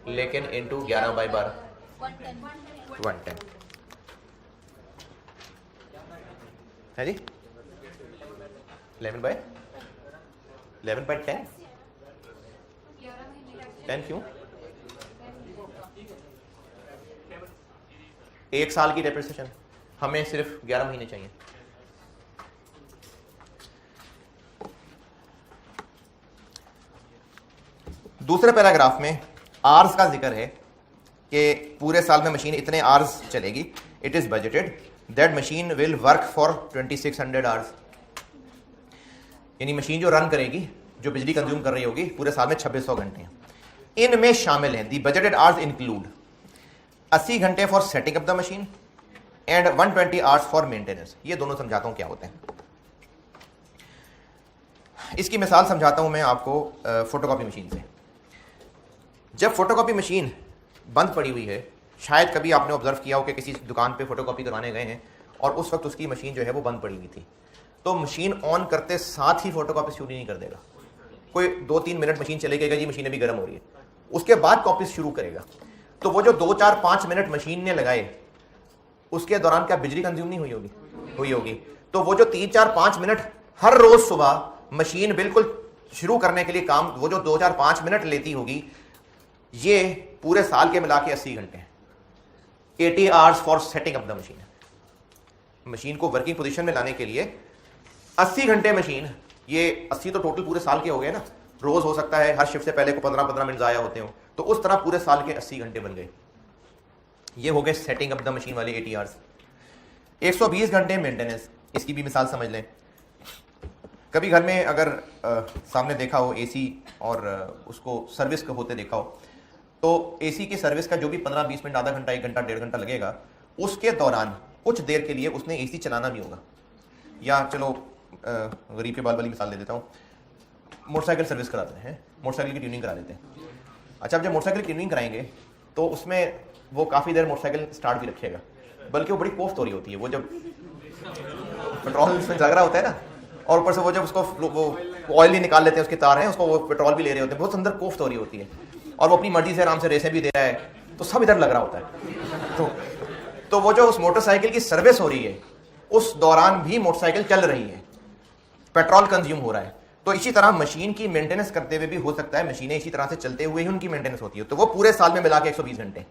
लेकिन इनटू 11/12 110 है जी। 11/10 10 क्यों? एक साल की डेप्रिसिएशन, हमें सिर्फ 11 महीने चाहिए। दूसरे पैराग्राफ में आवर्स का जिक्र है कि पूरे साल में मशीन इतने आवर्स चलेगी। It is budgeted that machine will work for 2600 hours, यानी मशीन जो रन करेगी, जो बिजली कंज्यूम कर रही होगी, पूरे साल में 2600 घंटे हैं। इनमें शामिल हैं, दी बजटेड आवर्स इंक्लूड 80 घंटे for setting up the machine and 120 hours for maintenance. ये दोनों समझाता हूं क्या होते हैं। इसकी मिसाल समझाता हूं मैं आपको फोटोकॉपी मशीन से। जब फोटोकॉपी मशीन बंद पड़ी हुई है, शायद कभी आपने ऑब्जर्व किया हो कि किसी दुकान पे फोटोकॉपी करवाने गए हैं और उस वक्त उसकी मशीन जो है वो बंद पड़ी हुई थी, तो मशीन ऑन करते साथ ही फोटोकॉपी शुरू नहीं कर देगा। कोई 2-3 मिनट मशीन चलेगा जी, मशीन अभी गर्म हो रही है, उसके बाद कॉपी शुरू करेगा। तो वो जो 2-4-5 मिनट मशीन ने लगाए, उसके दौरान क्या बिजली कंज्यूम नहीं हुई होगी? हुई होगी। तो वो जो 3-4-5 मिनट हर रोज सुबह मशीन बिल्कुल शुरू करने के लिए काम, वो जो 2-4-5 मिनट लेती होगी, ये पूरे साल के मिला के 80 घंटे हैं। 80 hours for setting up the machine. Machine को वर्किंग पोजीशन में लाने के लिए 80 घंटे मशीन, ये 80 तो टोटल पूरे साल के हो गए ना, रोज हो सकता है हर शिफ्ट से पहले को 15-15 मिनट जाया होते हो, तो उस तरह पूरे साल के 80 घंटे बन गए। ये हो गए सेटिंग अप द मशीन वाले 80 आवर्स। 120 घंटे मेंटेनेंस, इसकी भी मिसाल समझ लें। कभी घर में अगर सामने देखा हो एसी और उसको सर्विस का होते देखा हो, तो एसी की सर्विस का जो भी 15-20 मिनट, आधा घंटा, 1 घंटा, 1.5 घंटा लगेगा, उसके दौरान कुछ देर के लिए उसने एसी चलाना भी होगा। या चलो गरीब के बाल वाली मिसाल दे देता हूँ, मोटरसाइकिल सर्विस कराते हैं, मोटरसाइकिल की ट्यूनिंग करा लेते हैं। अच्छा, अब जब मोटरसाइकिल की ट्यूनिंग कराएंगे तो उसमें वो काफ़ी देर मोटरसाइकिल स्टार्ट भी रखेगा, बल्कि वो बड़ी कोफ्त हो रही होती है। वो जब पेट्रोल उसमें लग रहा होता है ना, और ऊपर से वो जब उसको वो ऑयल भी निकाल लेते हैं, उसके तार हैं, उसको वो पेट्रोल भी ले रहे होते हैं, बहुत सुंदर कोफ्त हो रही होती है, और वो अपनी मर्जी से आराम से रेसें भी दे रहा है, तो सब इधर लग रहा होता है। तो वो जो उस मोटरसाइकिल की सर्विस हो रही है, उस दौरान भी मोटरसाइकिल चल रही है, पेट्रोल कंज्यूम हो रहा है। तो इसी तरह मशीन की मेंटेनेंस करते हुए भी हो सकता है, मशीनें इसी तरह से चलते हुए ही उनकी मेंटेनेंस होती है। तो वो पूरे साल में मिला के 120 घंटे।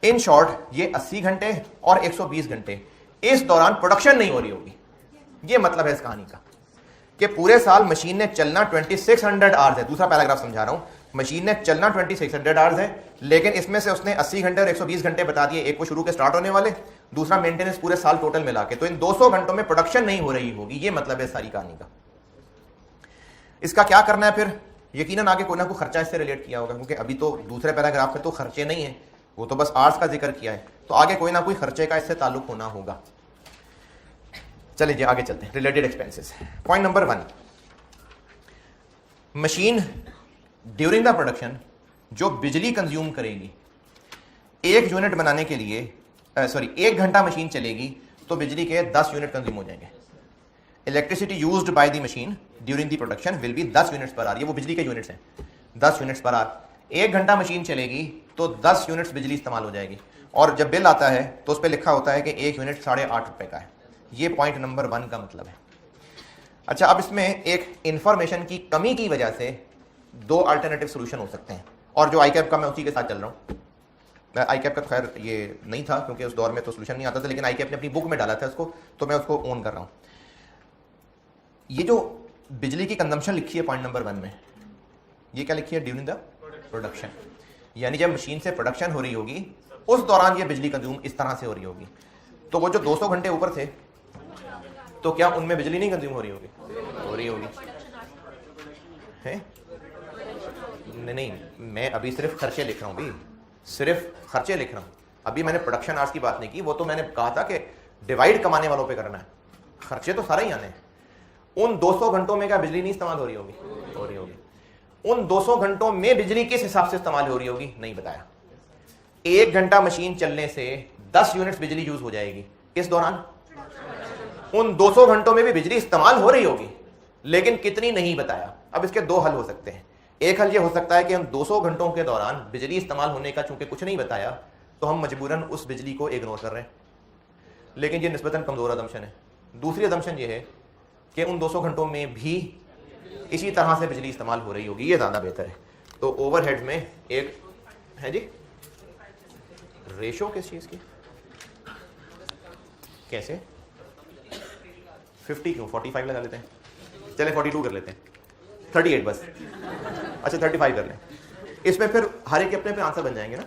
इन शॉर्ट, ये 80 घंटे और 120 घंटे, इस दौरान प्रोडक्शन नहीं हो रही होगी। ये मतलब है इस कहानी का कि पूरे साल मशीन ने चलना 2600 आवर्स है। दूसरा पैराग्राफ समझा रहा हूं, मशीन ने चलना 2600 आवर्स है, लेकिन इसमें से उसने 80 घंटे और 120 घंटे बता दिए, एक वो शुरू के स्टार्ट होने वाले, दूसरा मेंटेनेंस पूरे साल टोटल मिला के। तो इन 200 घंटों में प्रोडक्शन नहीं हो रही होगी। ये मतलब है सारी कहानी का। इसका क्या करना है फिर? यकीनन आगे कोई ना कोई खर्चा इससे रिलेट किया होगा, क्योंकि अभी तो दूसरे पैराग्राफ में तो खर्चे नहीं है, वो तो बस आर्ट्स का जिक्र किया है, तो आगे कोई ना कोई खर्चे का इससे ताल्लुक होना होगा। चलिए जी आगे चलते हैं, related expenses. Point number 1, machine during the production जो बिजली कंज्यूम करेगी, 1 यूनिट बनाने के लिए 1 घंटा मशीन चलेगी तो बिजली के 10 यूनिट कंज्यूम हो जाएंगे। Electricity used by the machine during the production will be 10 units per hour, ये वो बिजली के यूनिट्स हैं, 10 यूनिट्स पर आवर। 1 घंटा मशीन चलेगी तो 10 यूनिट्स बिजली इस्तेमाल हो जाएगी, और जब बिल आता है तो उस पर लिखा होता है कि 1 यूनिट 8.5 रुपए का है। ये पॉइंट नंबर 1 का मतलब है। अच्छा, अब इसमें एक इंफॉर्मेशन की कमी की वजह से 2 अल्टरनेटिव सोल्यूशन हो सकते हैं, और जो आईकैप का मैं उसी के साथ चल रहा हूँ। आईकैप का तो खैर ये नहीं था क्योंकि उस दौर में तो सोल्यूशन नहीं आता था, लेकिन आईकैप ने अपनी बुक में डाला था उसको, तो मैं उसको ओन कर रहा हूँ। ये जो बिजली की कंजम्पशन लिखी है पॉइंट नंबर 1 में, ये क्या लिखी है? ड्यूरिंग द प्रोडक्शन, यानी जब मशीन से प्रोडक्शन हो रही होगी उस दौरान ये बिजली कंज्यूम इस तरह से हो रही होगी। तो वो जो 200 घंटे ऊपर थे, तो क्या उनमें बिजली नहीं कंज्यूम हो रही होगी? हो रही होगी है? नहीं, मैं अभी सिर्फ खर्चे लिख रहा हूँ, भी सिर्फ खर्चे लिख रहा हूँ। अभी मैंने प्रोडक्शन आवर्स की बात नहीं की, वो तो मैंने कहा था कि डिवाइड कमाने वालों पे करना है, खर्चे तो सारे ही आने हैं। उन 200 घंटों में क्या बिजली नहीं इस्तेमाल हो रही होगी? हो रही होगी। उन 200 घंटों में बिजली किस हिसाब से इस्तेमाल हो रही होगी? नहीं बताया। 1 घंटा मशीन चलने से 10 यूनिट्स बिजली यूज हो जाएगी इस दौरान। उन 200 घंटों में भी बिजली इस्तेमाल हो रही होगी, लेकिन कितनी नहीं बताया। अब इसके 2 हल हो सकते हैं। एक हल ये हो सकता है कि हम 200 घंटों के दौरान बिजली इस्तेमाल होने का चूंकि कुछ नहीं बताया, तो हम मजबूरन उस बिजली को इग्नोर कर रहे हैं, लेकिन ये निस्बतन कमजोर अदम्पशन है। दूसरी अदम्पशन ये है कि उन 200 घंटों में भी इसी तरह से बिजली इस्तेमाल हो रही होगी, ये ज़्यादा बेहतर है। तो ओवरहेड में एक है जी रेशो किस चीज़ की, कैसे 50 क्यों 45 लगा लेते हैं, चले 42 कर लेते हैं, 38 बस, अच्छा 35 कर लें। इसमें फिर हर एक के अपने पे आंसर बन जाएंगे ना,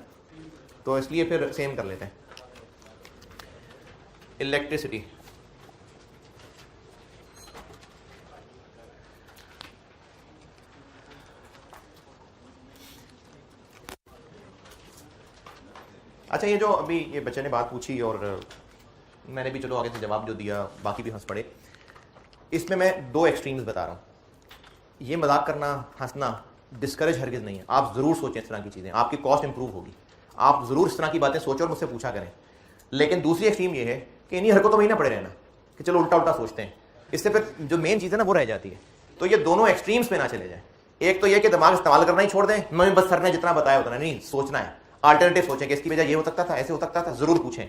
तो इसलिए फिर सेम कर लेते हैं। इलेक्ट्रिसिटी, अच्छा ये जो अभी ये बच्चे ने बात पूछी और मैंने भी चलो आगे से जवाब जो दिया, बाकी भी हंस पड़े, इसमें मैं 2 एक्सट्रीम्स बता रहा हूँ। ये मजाक करना, हंसना डिस्करेज हरगिज़ नहीं है। आप ज़रूर सोचें इस तरह की चीज़ें, आपकी कॉस्ट इंप्रूव होगी। आप ज़रूर इस तरह की बातें सोचो और मुझसे पूछा करें। लेकिन दूसरी एक्सट्रीम ये है कि इन्हीं हरकतों में ही ना पड़े रहना कि चलो उल्टा उल्टा सोचते हैं, इससे फिर जो मेन चीज़ है ना वो रह जाती है। तो ये दोनों एक्सट्रीम्स पे ना चले जाए। एक तो ये कि दिमाग इस्तेमाल करना ही छोड़ दें, मैं बस सर ने जितना बताया उतना नहीं, सोचना है, अल्टरनेटिव सोचें कि इसकी वजह ये हो सकता था, ऐसे हो सकता था, ज़रूर पूछें।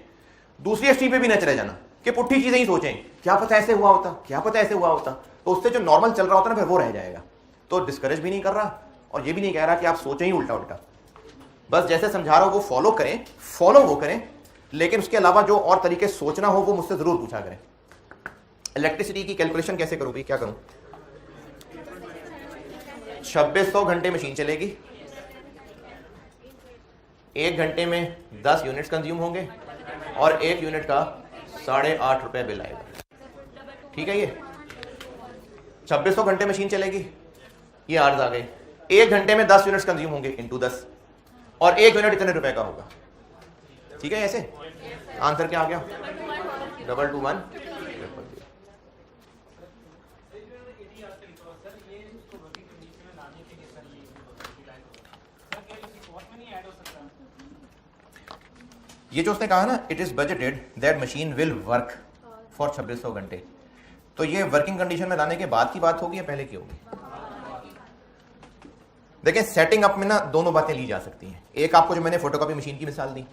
दूसरी एक्सट्रीम पे भी ना चले जाना कि पुट्ठी चीज़ें ही सोचें, क्या पता ऐसे हुआ होता, क्या पता ऐसे हुआ होता, तो उससे जो नॉर्मल चल रहा होता ना फिर वो रह जाएगा। तो डिस्करेज भी नहीं कर रहा और ये भी नहीं कह रहा कि आप सोचें ही उल्टा उल्टा, बस जैसे समझा रहा हो वो फॉलो करें, फॉलो वो करें, लेकिन उसके अलावा जो और तरीके सोचना हो वो मुझसे जरूर पूछा करें। इलेक्ट्रिसिटी की कैलकुलेशन कैसे करूं भाई, क्या करूं? 2600 घंटे मशीन चलेगी, 1 घंटे में 10 यूनिट्स कंज्यूम होंगे और 1 यूनिट का 8.5 रुपए बिल आएगा। ठीक है, ये 2600 घंटे मशीन चलेगी, ये आर्ज आ गए, 1 घंटे में 10 यूनिट्स कंज्यूम होंगे इंटू 10, और 1 यूनिट इतने रुपए का होगा। ठीक है, ऐसे आंसर क्या आ गया? 221। ये जो उसने कहा ना, it is budgeted that machine will work for 2600 घंटे, तो ये वर्किंग कंडीशन में लाने के बाद की बात होगी या पहले की होगी? देखिए सेटिंग अप में ना दोनों बातें ली जा सकती हैं। एक आपको जो मैंने फोटोकॉपी मशीन की मिसाल दी,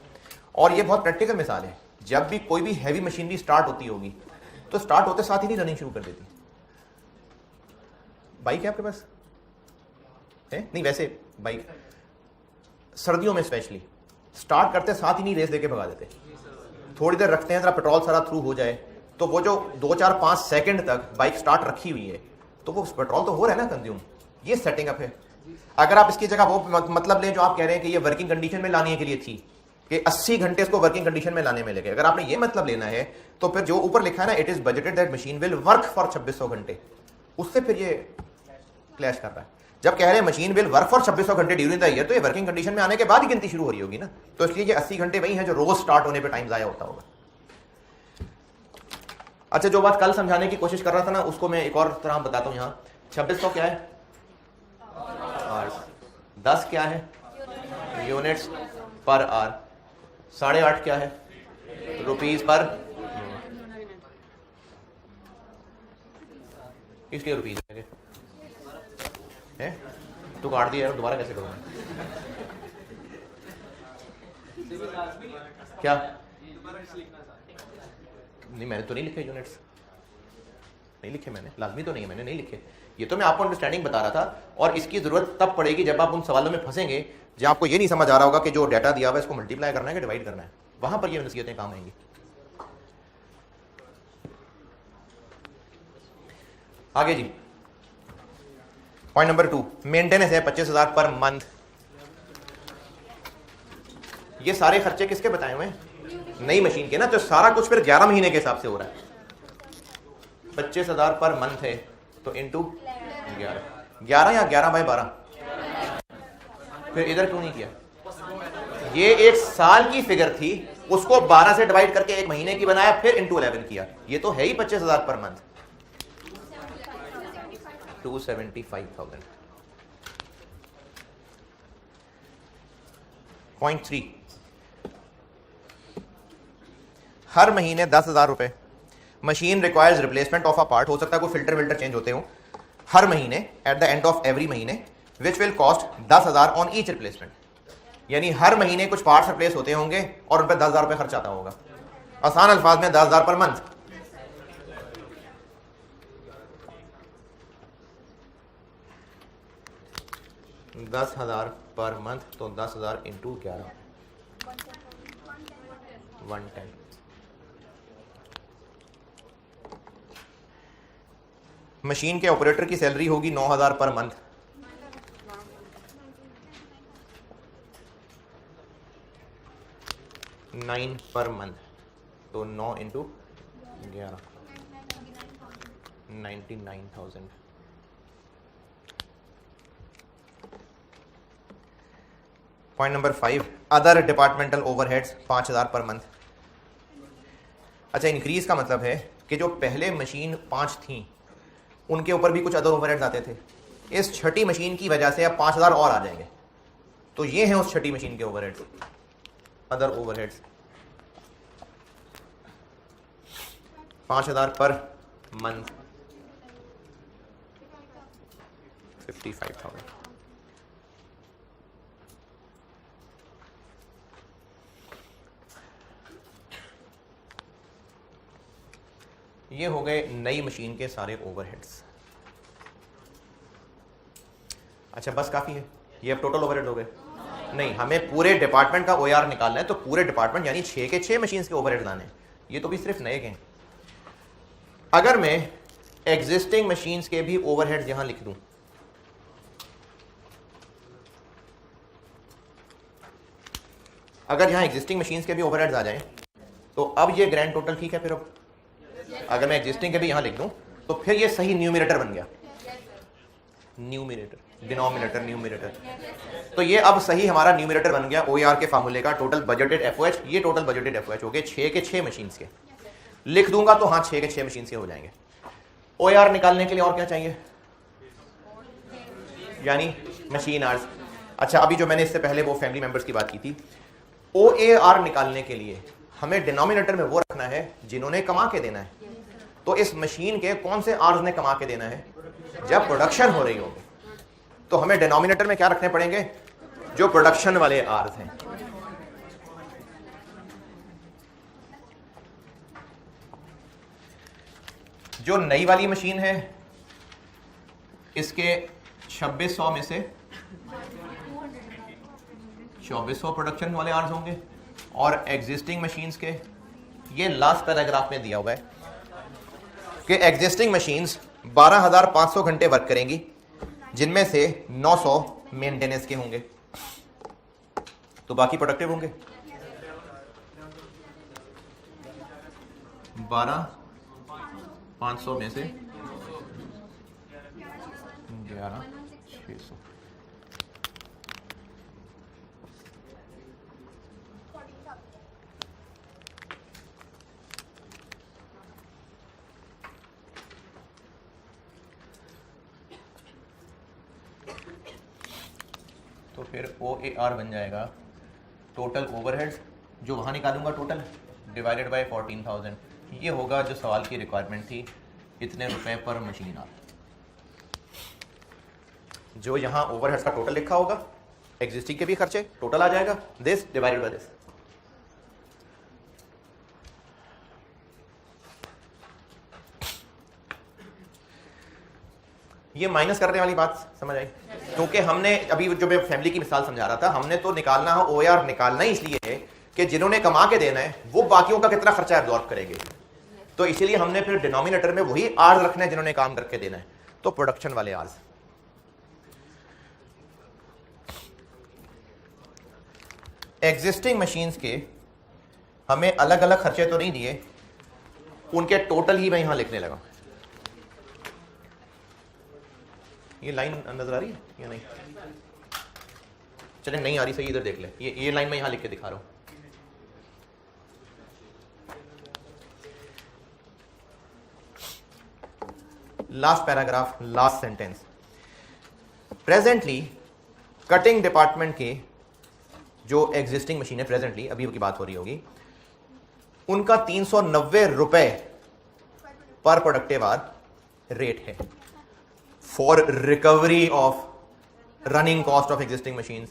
और ये बहुत प्रैक्टिकल मिसाल है। जब भी कोई भी हैवी मशीनरी स्टार्ट होती होगी तो स्टार्ट होते साथ ही नहीं रनिंग शुरू कर देती। बाइक है आपके पास? है नहीं, वैसे बाइक सर्दियों में स्पेशली स्टार्ट करते साथ ही नहीं रेस देके भगा देते, थोड़ी देर रखते हैं जरा पेट्रोल सारा थ्रू हो जाए, तो वो जो 2 4 5 सेकंड तक बाइक स्टार्ट रखी हुई है तो वो पेट्रोल तो हो रहा है ना कंज्यूम। ये सेटिंग अप है। अगर आप इसकी जगह वो मतलब लें जो आप कह रहे हैं कि ये वर्किंग कंडीशन में लाने के लिए थी कि 80 घंटे इसको वर्किंग कंडीशन में लाने में लगे, अगर आपने ये मतलब लेना है तो फिर जो ऊपर लिखा है ना, it is budgeted that machine will work for 2600 घंटे, उससे फिर ये क्लैश कर रहा है। जब कह रहे हैं मशीन विल वर्क फॉर 2600 घंटे ड्यूरिंग द ईयर, तो ये वर्किंग कंडीशन में आने के बाद ही गिनती शुरू हो रही होगी ना, तो इसलिए ये 80 घंटे वही है जो रोज स्टार्ट होने पे टाइम जाया होता होगा। अच्छा, जो बात कल समझाने की कोशिश कर रहा था ना, उसको मैं एक और तरह बताता हूँ। यहाँ 2600 क्या है? 10 क्या है? Units per hour. 8.5 क्या है? रुपीज पर, इसलिए रुपीज है। तू काट दिया, दोबारा कैसे करूँगा? क्या नहीं, मैंने तो नहीं लिखे यूनिट्स, नहीं लिखे मैंने, लाजमी तो नहीं है, मैंने नहीं लिखे। ये तो मैं आपको अंडरस्टैंडिंग बता रहा था, और इसकी जरूरत तब पड़ेगी जब आप उन सवालों में फंसेंगे जब आपको ये नहीं समझ आ रहा होगा कि जो डाटा दिया हुआ है इसको मल्टीप्लाई करना है कि डिवाइड करना है, वहां पर ये नसीहतें काम आएंगी। आगे जी, पॉइंट नंबर 2, मेंटेनेंस है 25,000 पर मंथ। ये सारे खर्चे किसके बताए हुए हैं? नई मशीन के ना, तो सारा कुछ फिर 11 महीने के हिसाब से हो रहा है। 25,000 पर मंथ है तो इंटू 11 या 11/12, फिर इधर क्यों नहीं किया? ये एक साल की फिगर थी, उसको 12 से डिवाइड करके एक महीने की बनाया, फिर इंटू 11 किया। ये तो है ही 25,000 पर मंथ, 275,000। पॉइंट 3, हर महीने 10,000 रुपए। Machine requires replacement of a part, हो सकता है कोई फिल्टर विल्टर चेंज होते हो हर महीने, at the end of every महीने, which will cost 10,000 on each replacement. यानी हर महीने कुछ पार्ट्स रिप्लेस होते होंगे और उन पर 10,000 रुपए खर्च आता होगा। आसान अल्फाज में 10,000 पर मंथ। $10,000 पर मंथ, तो 10,000 इंटू 11, 110। मशीन के ऑपरेटर की सैलरी होगी 9,000 पर मंथ। $9 पर मंथ, तो 9 into 11, 99,000। Point number 5, other departmental overheads 5,000 per month. अच्छा, इंक्रीज का मतलब है कि जो पहले मशीन 5 थी उनके ऊपर भी कुछ अदर ओवरहेड्स आते थे, इस छठी मशीन की वजह से अब 5,000 और आ जाएंगे। तो ये हैं उस छठी मशीन के overheads, other overheads. 5,000 per month, 55,000। ये हो गए नई मशीन के सारे ओवरहेड्स। अच्छा, बस काफी है? ये अब टोटल ओवरहेड हो गए? नहीं, हमें पूरे डिपार्टमेंट का ओआर निकालना है, तो पूरे डिपार्टमेंट यानी 6 के 6 मशीन के ओवरहेड्स आने हैं। ये तो भी सिर्फ नए के हैं। अगर मैं एग्जिस्टिंग मशीन्स के भी ओवरहेड्स यहां लिख दूं, अगर यहां एग्जिस्टिंग मशीन्स के भी ओवरहेड्स आ जाएं, तो अब ये ग्रैंड टोटल ठीक है। फिर अब अगर मैं एग्जिस्टिंग के भी यहां लिख दूं, तो फिर ये सही न्यूमरेटर बन गया। Numerator, denominator, numerator. तो ये अब सही हमारा न्यूमरेटर बन गया ओआर के फार्मूले का। टोटल बजटेड एफओएच, ये टोटल बजटेड एफओएच हो गए 6 के 6 मशीन्स के। लिख दूंगा तो हाँ 6 के 6 मशीन्स के हो जाएंगे। ओआर निकालने के लिए और क्या चाहिए? यानी मशीन आवर्स। अच्छा, अभी जो मैंने इससे पहले वो फैमिली मेंबर्स की बात की थी, ओएआर निकालने के लिए हमें डिनोमिनेटर में वो रखना है जिन्होंने कमा के देना है। तो इस मशीन के कौन से आवर्स ने कमा के देना है? जब प्रोडक्शन हो रही होगी, तो हमें डिनोमिनेटर में क्या रखने पड़ेंगे? जो प्रोडक्शन वाले आवर्स हैं। जो नई वाली मशीन है इसके 2600 में से 2400 प्रोडक्शन वाले आवर्स होंगे, और एग्जिस्टिंग मशीन्स के, ये लास्ट पैराग्राफ में दिया हुआ है कि एग्जिस्टिंग मशीन्स 12,500 घंटे वर्क करेंगी, जिनमें से 900 मेंटेनेंस के होंगे, तो बाकी प्रोडक्टिव होंगे। 12,500 में से 11 600। तो फिर OAR बन जाएगा टोटल ओवरहेड्स, जो वहाँ निकालूंगा टोटल, डिवाइडेड बाय 14,000। ये होगा जो सवाल की रिक्वायरमेंट थी, इतने रुपए पर मशीन आर। जो यहाँ ओवरहेड्स का टोटल लिखा होगा, एग्जिस्टिंग के भी खर्चे टोटल आ जाएगा, दिस डिवाइडेड बाय दिस। ये माइनस करने वाली बात समझ आई? क्योंकि हमने अभी जो मैं फैमिली की मिसाल समझा रहा था, हमने तो निकालना है OAR, निकालना ही इसलिए है कि जिन्होंने कमा के देना है वो बाकियों का कितना खर्चा एब्जॉर्ब करेंगे। तो इसीलिए हमने फिर डिनोमिनेटर में वही आर्स रखना है जिन्होंने काम करके देना है, तो प्रोडक्शन वाले आर्स। एग्जिस्टिंग मशीन्स के हमें अलग अलग खर्चे तो नहीं दिए, उनके टोटल ही मैं यहां लिखने लगा। ये लाइन नजर आ रही है या नहीं? चले नहीं आ रही, सही, इधर देख ले। ये लाइन मैं यहां लिख के दिखा रहा हूं। Last paragraph, last sentence. Presently cutting department के जो एग्जिस्टिंग मशीन है, प्रेजेंटली अभी की बात हो रही होगी, उनका 390 रुपए पर प्रोडक्टिव आवर रेट है for recovery of running cost of existing machines.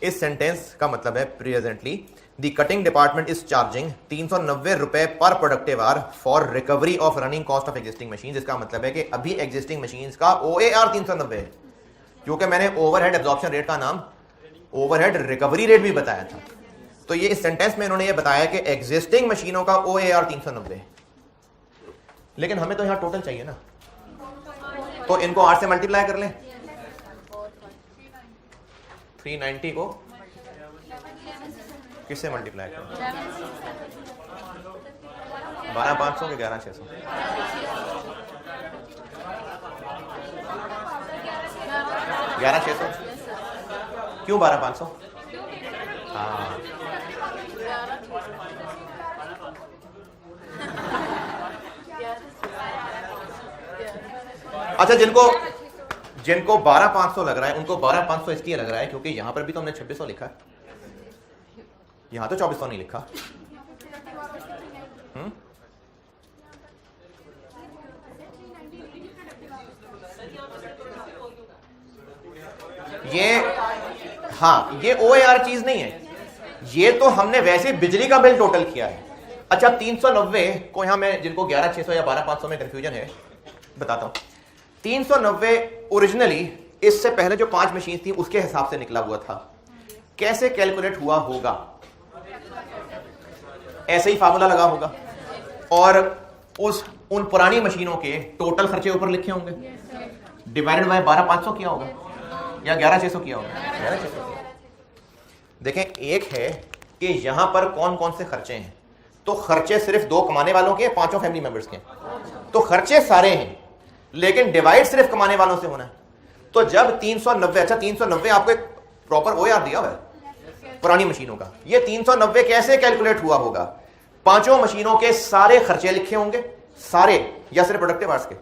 इस सेंटेंस का मतलब है presently the cutting department is charging 390 रुपए पर productive hour for recovery of running cost of existing machines. इसका मतलब है कि अभी एग्जिस्टिंग मशीन्स का OAR 390 है, क्योंकि मैंने ओवरहेड एब्जॉर्प्शन रेट का नाम ओवरहेड रिकवरी रेट भी बताया था। तो ये इस सेंटेंस में इन्होंने ये बताया कि एग्जिस्टिंग मशीनों का OAR 390 है, लेकिन हमें तो यहां टोटल चाहिए ना, तो इनको 8 से मल्टीप्लाई कर लें। 390 को किससे मल्टीप्लाई करें? 12,500 के 11,600। क्यों 12,500? हाँ, अच्छा, जिनको 12,500 लग रहा है उनको 12,500 इसलिए लग रहा है क्योंकि यहां पर भी तो हमने 2,600 लिखा है, यहां तो 2,400 नहीं लिखा। ये हाँ, ये OAR चीज नहीं है, ये तो हमने वैसे बिजली का बिल टोटल किया है। अच्छा, 390 को यहां मैं, जिनको 11,600 या 12,500 में कंफ्यूजन है, बताता हूं। 390 ओरिजिनली इससे पहले जो 5 मशीन थी उसके हिसाब से निकला हुआ था। कैसे कैलकुलेट हुआ होगा? ऐसे ही फार्मूला लगा होगा और उन पुरानी मशीनों के टोटल खर्चे ऊपर लिखे होंगे, डिवाइडेड बाय 12,500 किया होगा या 11,600 किया होगा? 11,600। देखें, एक है कि यहां पर कौन कौन से खर्चे हैं, तो खर्चे सिर्फ 2 कमाने वालों के, 5 फैमिली मेंबर्स के, तो खर्चे सारे हैं, लेकिन डिवाइड सिर्फ कमाने वालों से होना है। तो जब 390, अच्छा 390 आपको एक प्रॉपर OAR दिया हुआ है पुरानी मशीनों का, ये 390 कैसे कैलकुलेट हुआ होगा? 5 मशीनों के सारे खर्चे लिखे होंगे, सारे, या सिर्फ प्रोडक्टिव आवर्स के?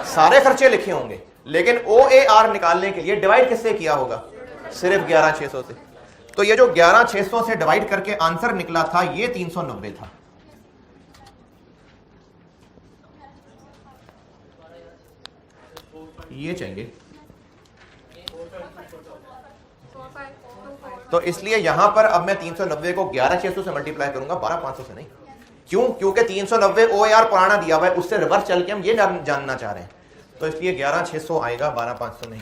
सारे खर्चे लिखे होंगे, लेकिन OAR निकालने के लिए डिवाइड किससे किया होगा? सिर्फ 11,600 से। तो ये जो 11,600 से डिवाइड करके आंसर निकला था, ये 390 था। ये चाहिए, तो इसलिए यहां पर अब मैं 390 को 11,600 से मल्टीप्लाई करूंगा, 12,500 से नहीं। क्यों? क्योंकि 390 OAR पुराना दिया हुआ है, उससे रिवर्स चल के हम ये जानना चाह रहे हैं, तो इसलिए 11,600 आएगा, 12,500 नहीं।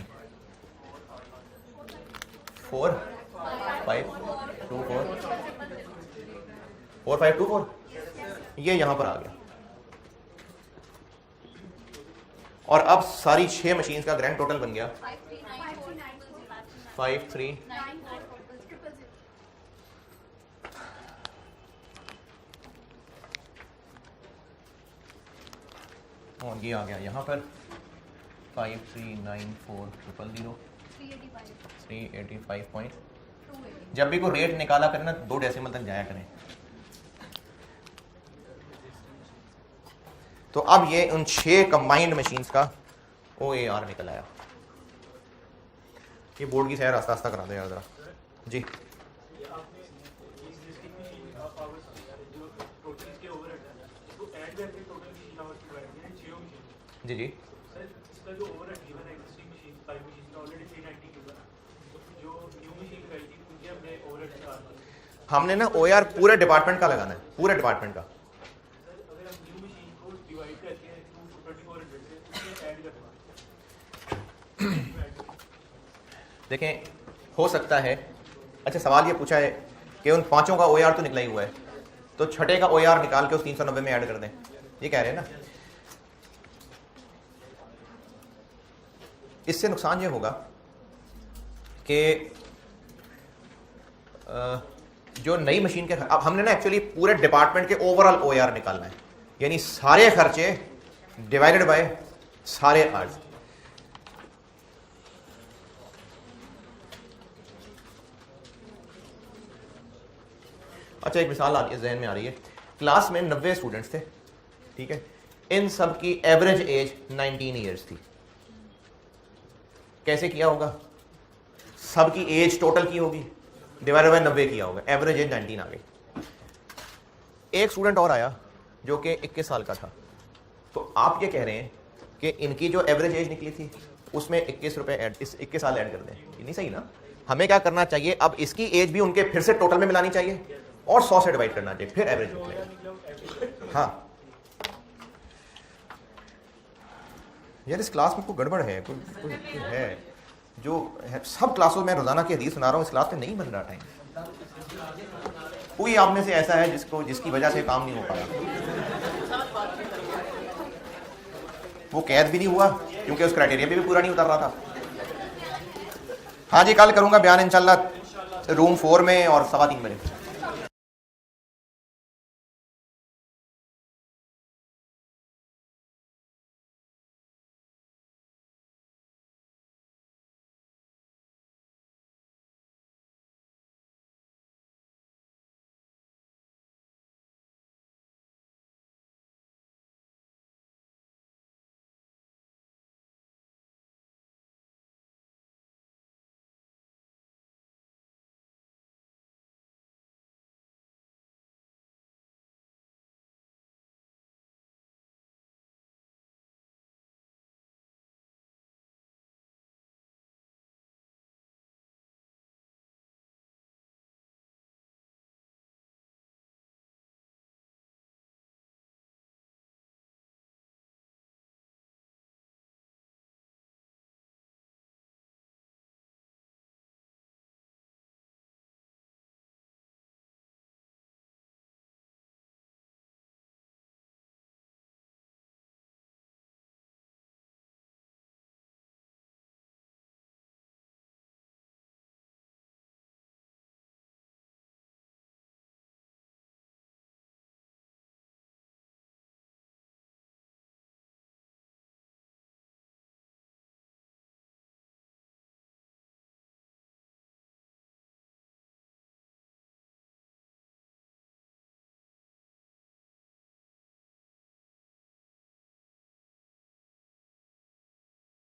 4,524 ये यहां पर आ गया। और अब सारी 6 मशीन का ग्रैंड टोटल बन गया 5,3 और ये आ गया यहां पर 539400 385 पॉइंट। जब भी कोई रेट निकाला करें ना 2 डेसिमल तक जाया करें। तो अब ये उन 6 कंबाइंड मशीन्स का OAR निकल आया। ये बोर्ड की सैर आस्ता आस्ता करा दे यार जरा जी। जी जी हमने ना OAR पूरे डिपार्टमेंट का लगाना है, पूरे डिपार्टमेंट का। देखें हो सकता है, अच्छा सवाल ये पूछा है कि उन 5 का OAR तो निकला ही हुआ है, तो छठे का OAR निकाल के उस 390 में ऐड कर दें, ये कह रहे हैं ना। इससे नुकसान ये होगा कि जो नई मशीन के, अब हमने ना एक्चुअली पूरे डिपार्टमेंट के ओवरऑल OAR निकालना है, यानी सारे खर्चे डिवाइडेड बाय सारे आवर्स। अच्छा एक मिसाल जहन में आ रही है, क्लास में 90 स्टूडेंट्स थे, ठीक है, इन सब की एवरेज एज 19 ईयर्स थी। कैसे किया होगा? सबकी एज टोटल की होगी, डिवाइडेड बाय 90 किया होगा, एवरेज एज 19 आ गई। एक स्टूडेंट और आया जो कि 21 साल का था, तो आप ये कह रहे हैं कि इनकी जो एवरेज एज निकली थी उसमें 21 रुपए ऐड, 21 साल ऐड कर दें, ये नहीं सही ना। हमें क्या करना चाहिए, अब इसकी एज भी उनके फिर से टोटल में मिलानी चाहिए और 100 से डिवाइड करना चाहिए, फिर एवरेज निकलेगा। हाँ यार इस क्लास में कोई गड़बड़ है, कोई है जो है। सब क्लासों में रोजाना की हदीस सुना रहा हूँ, इस क्लास में नहीं बन रहा टाइम। कोई आप में से ऐसा है जिसकी वजह से काम नहीं हो पाया? वो कैद भी नहीं हुआ क्योंकि उस क्राइटेरिया पे भी पूरा नहीं उतर रहा था। हाँ जी, कल करूंगा बयान इंशाल्लाह रूम 4 में और 3:15 बजे।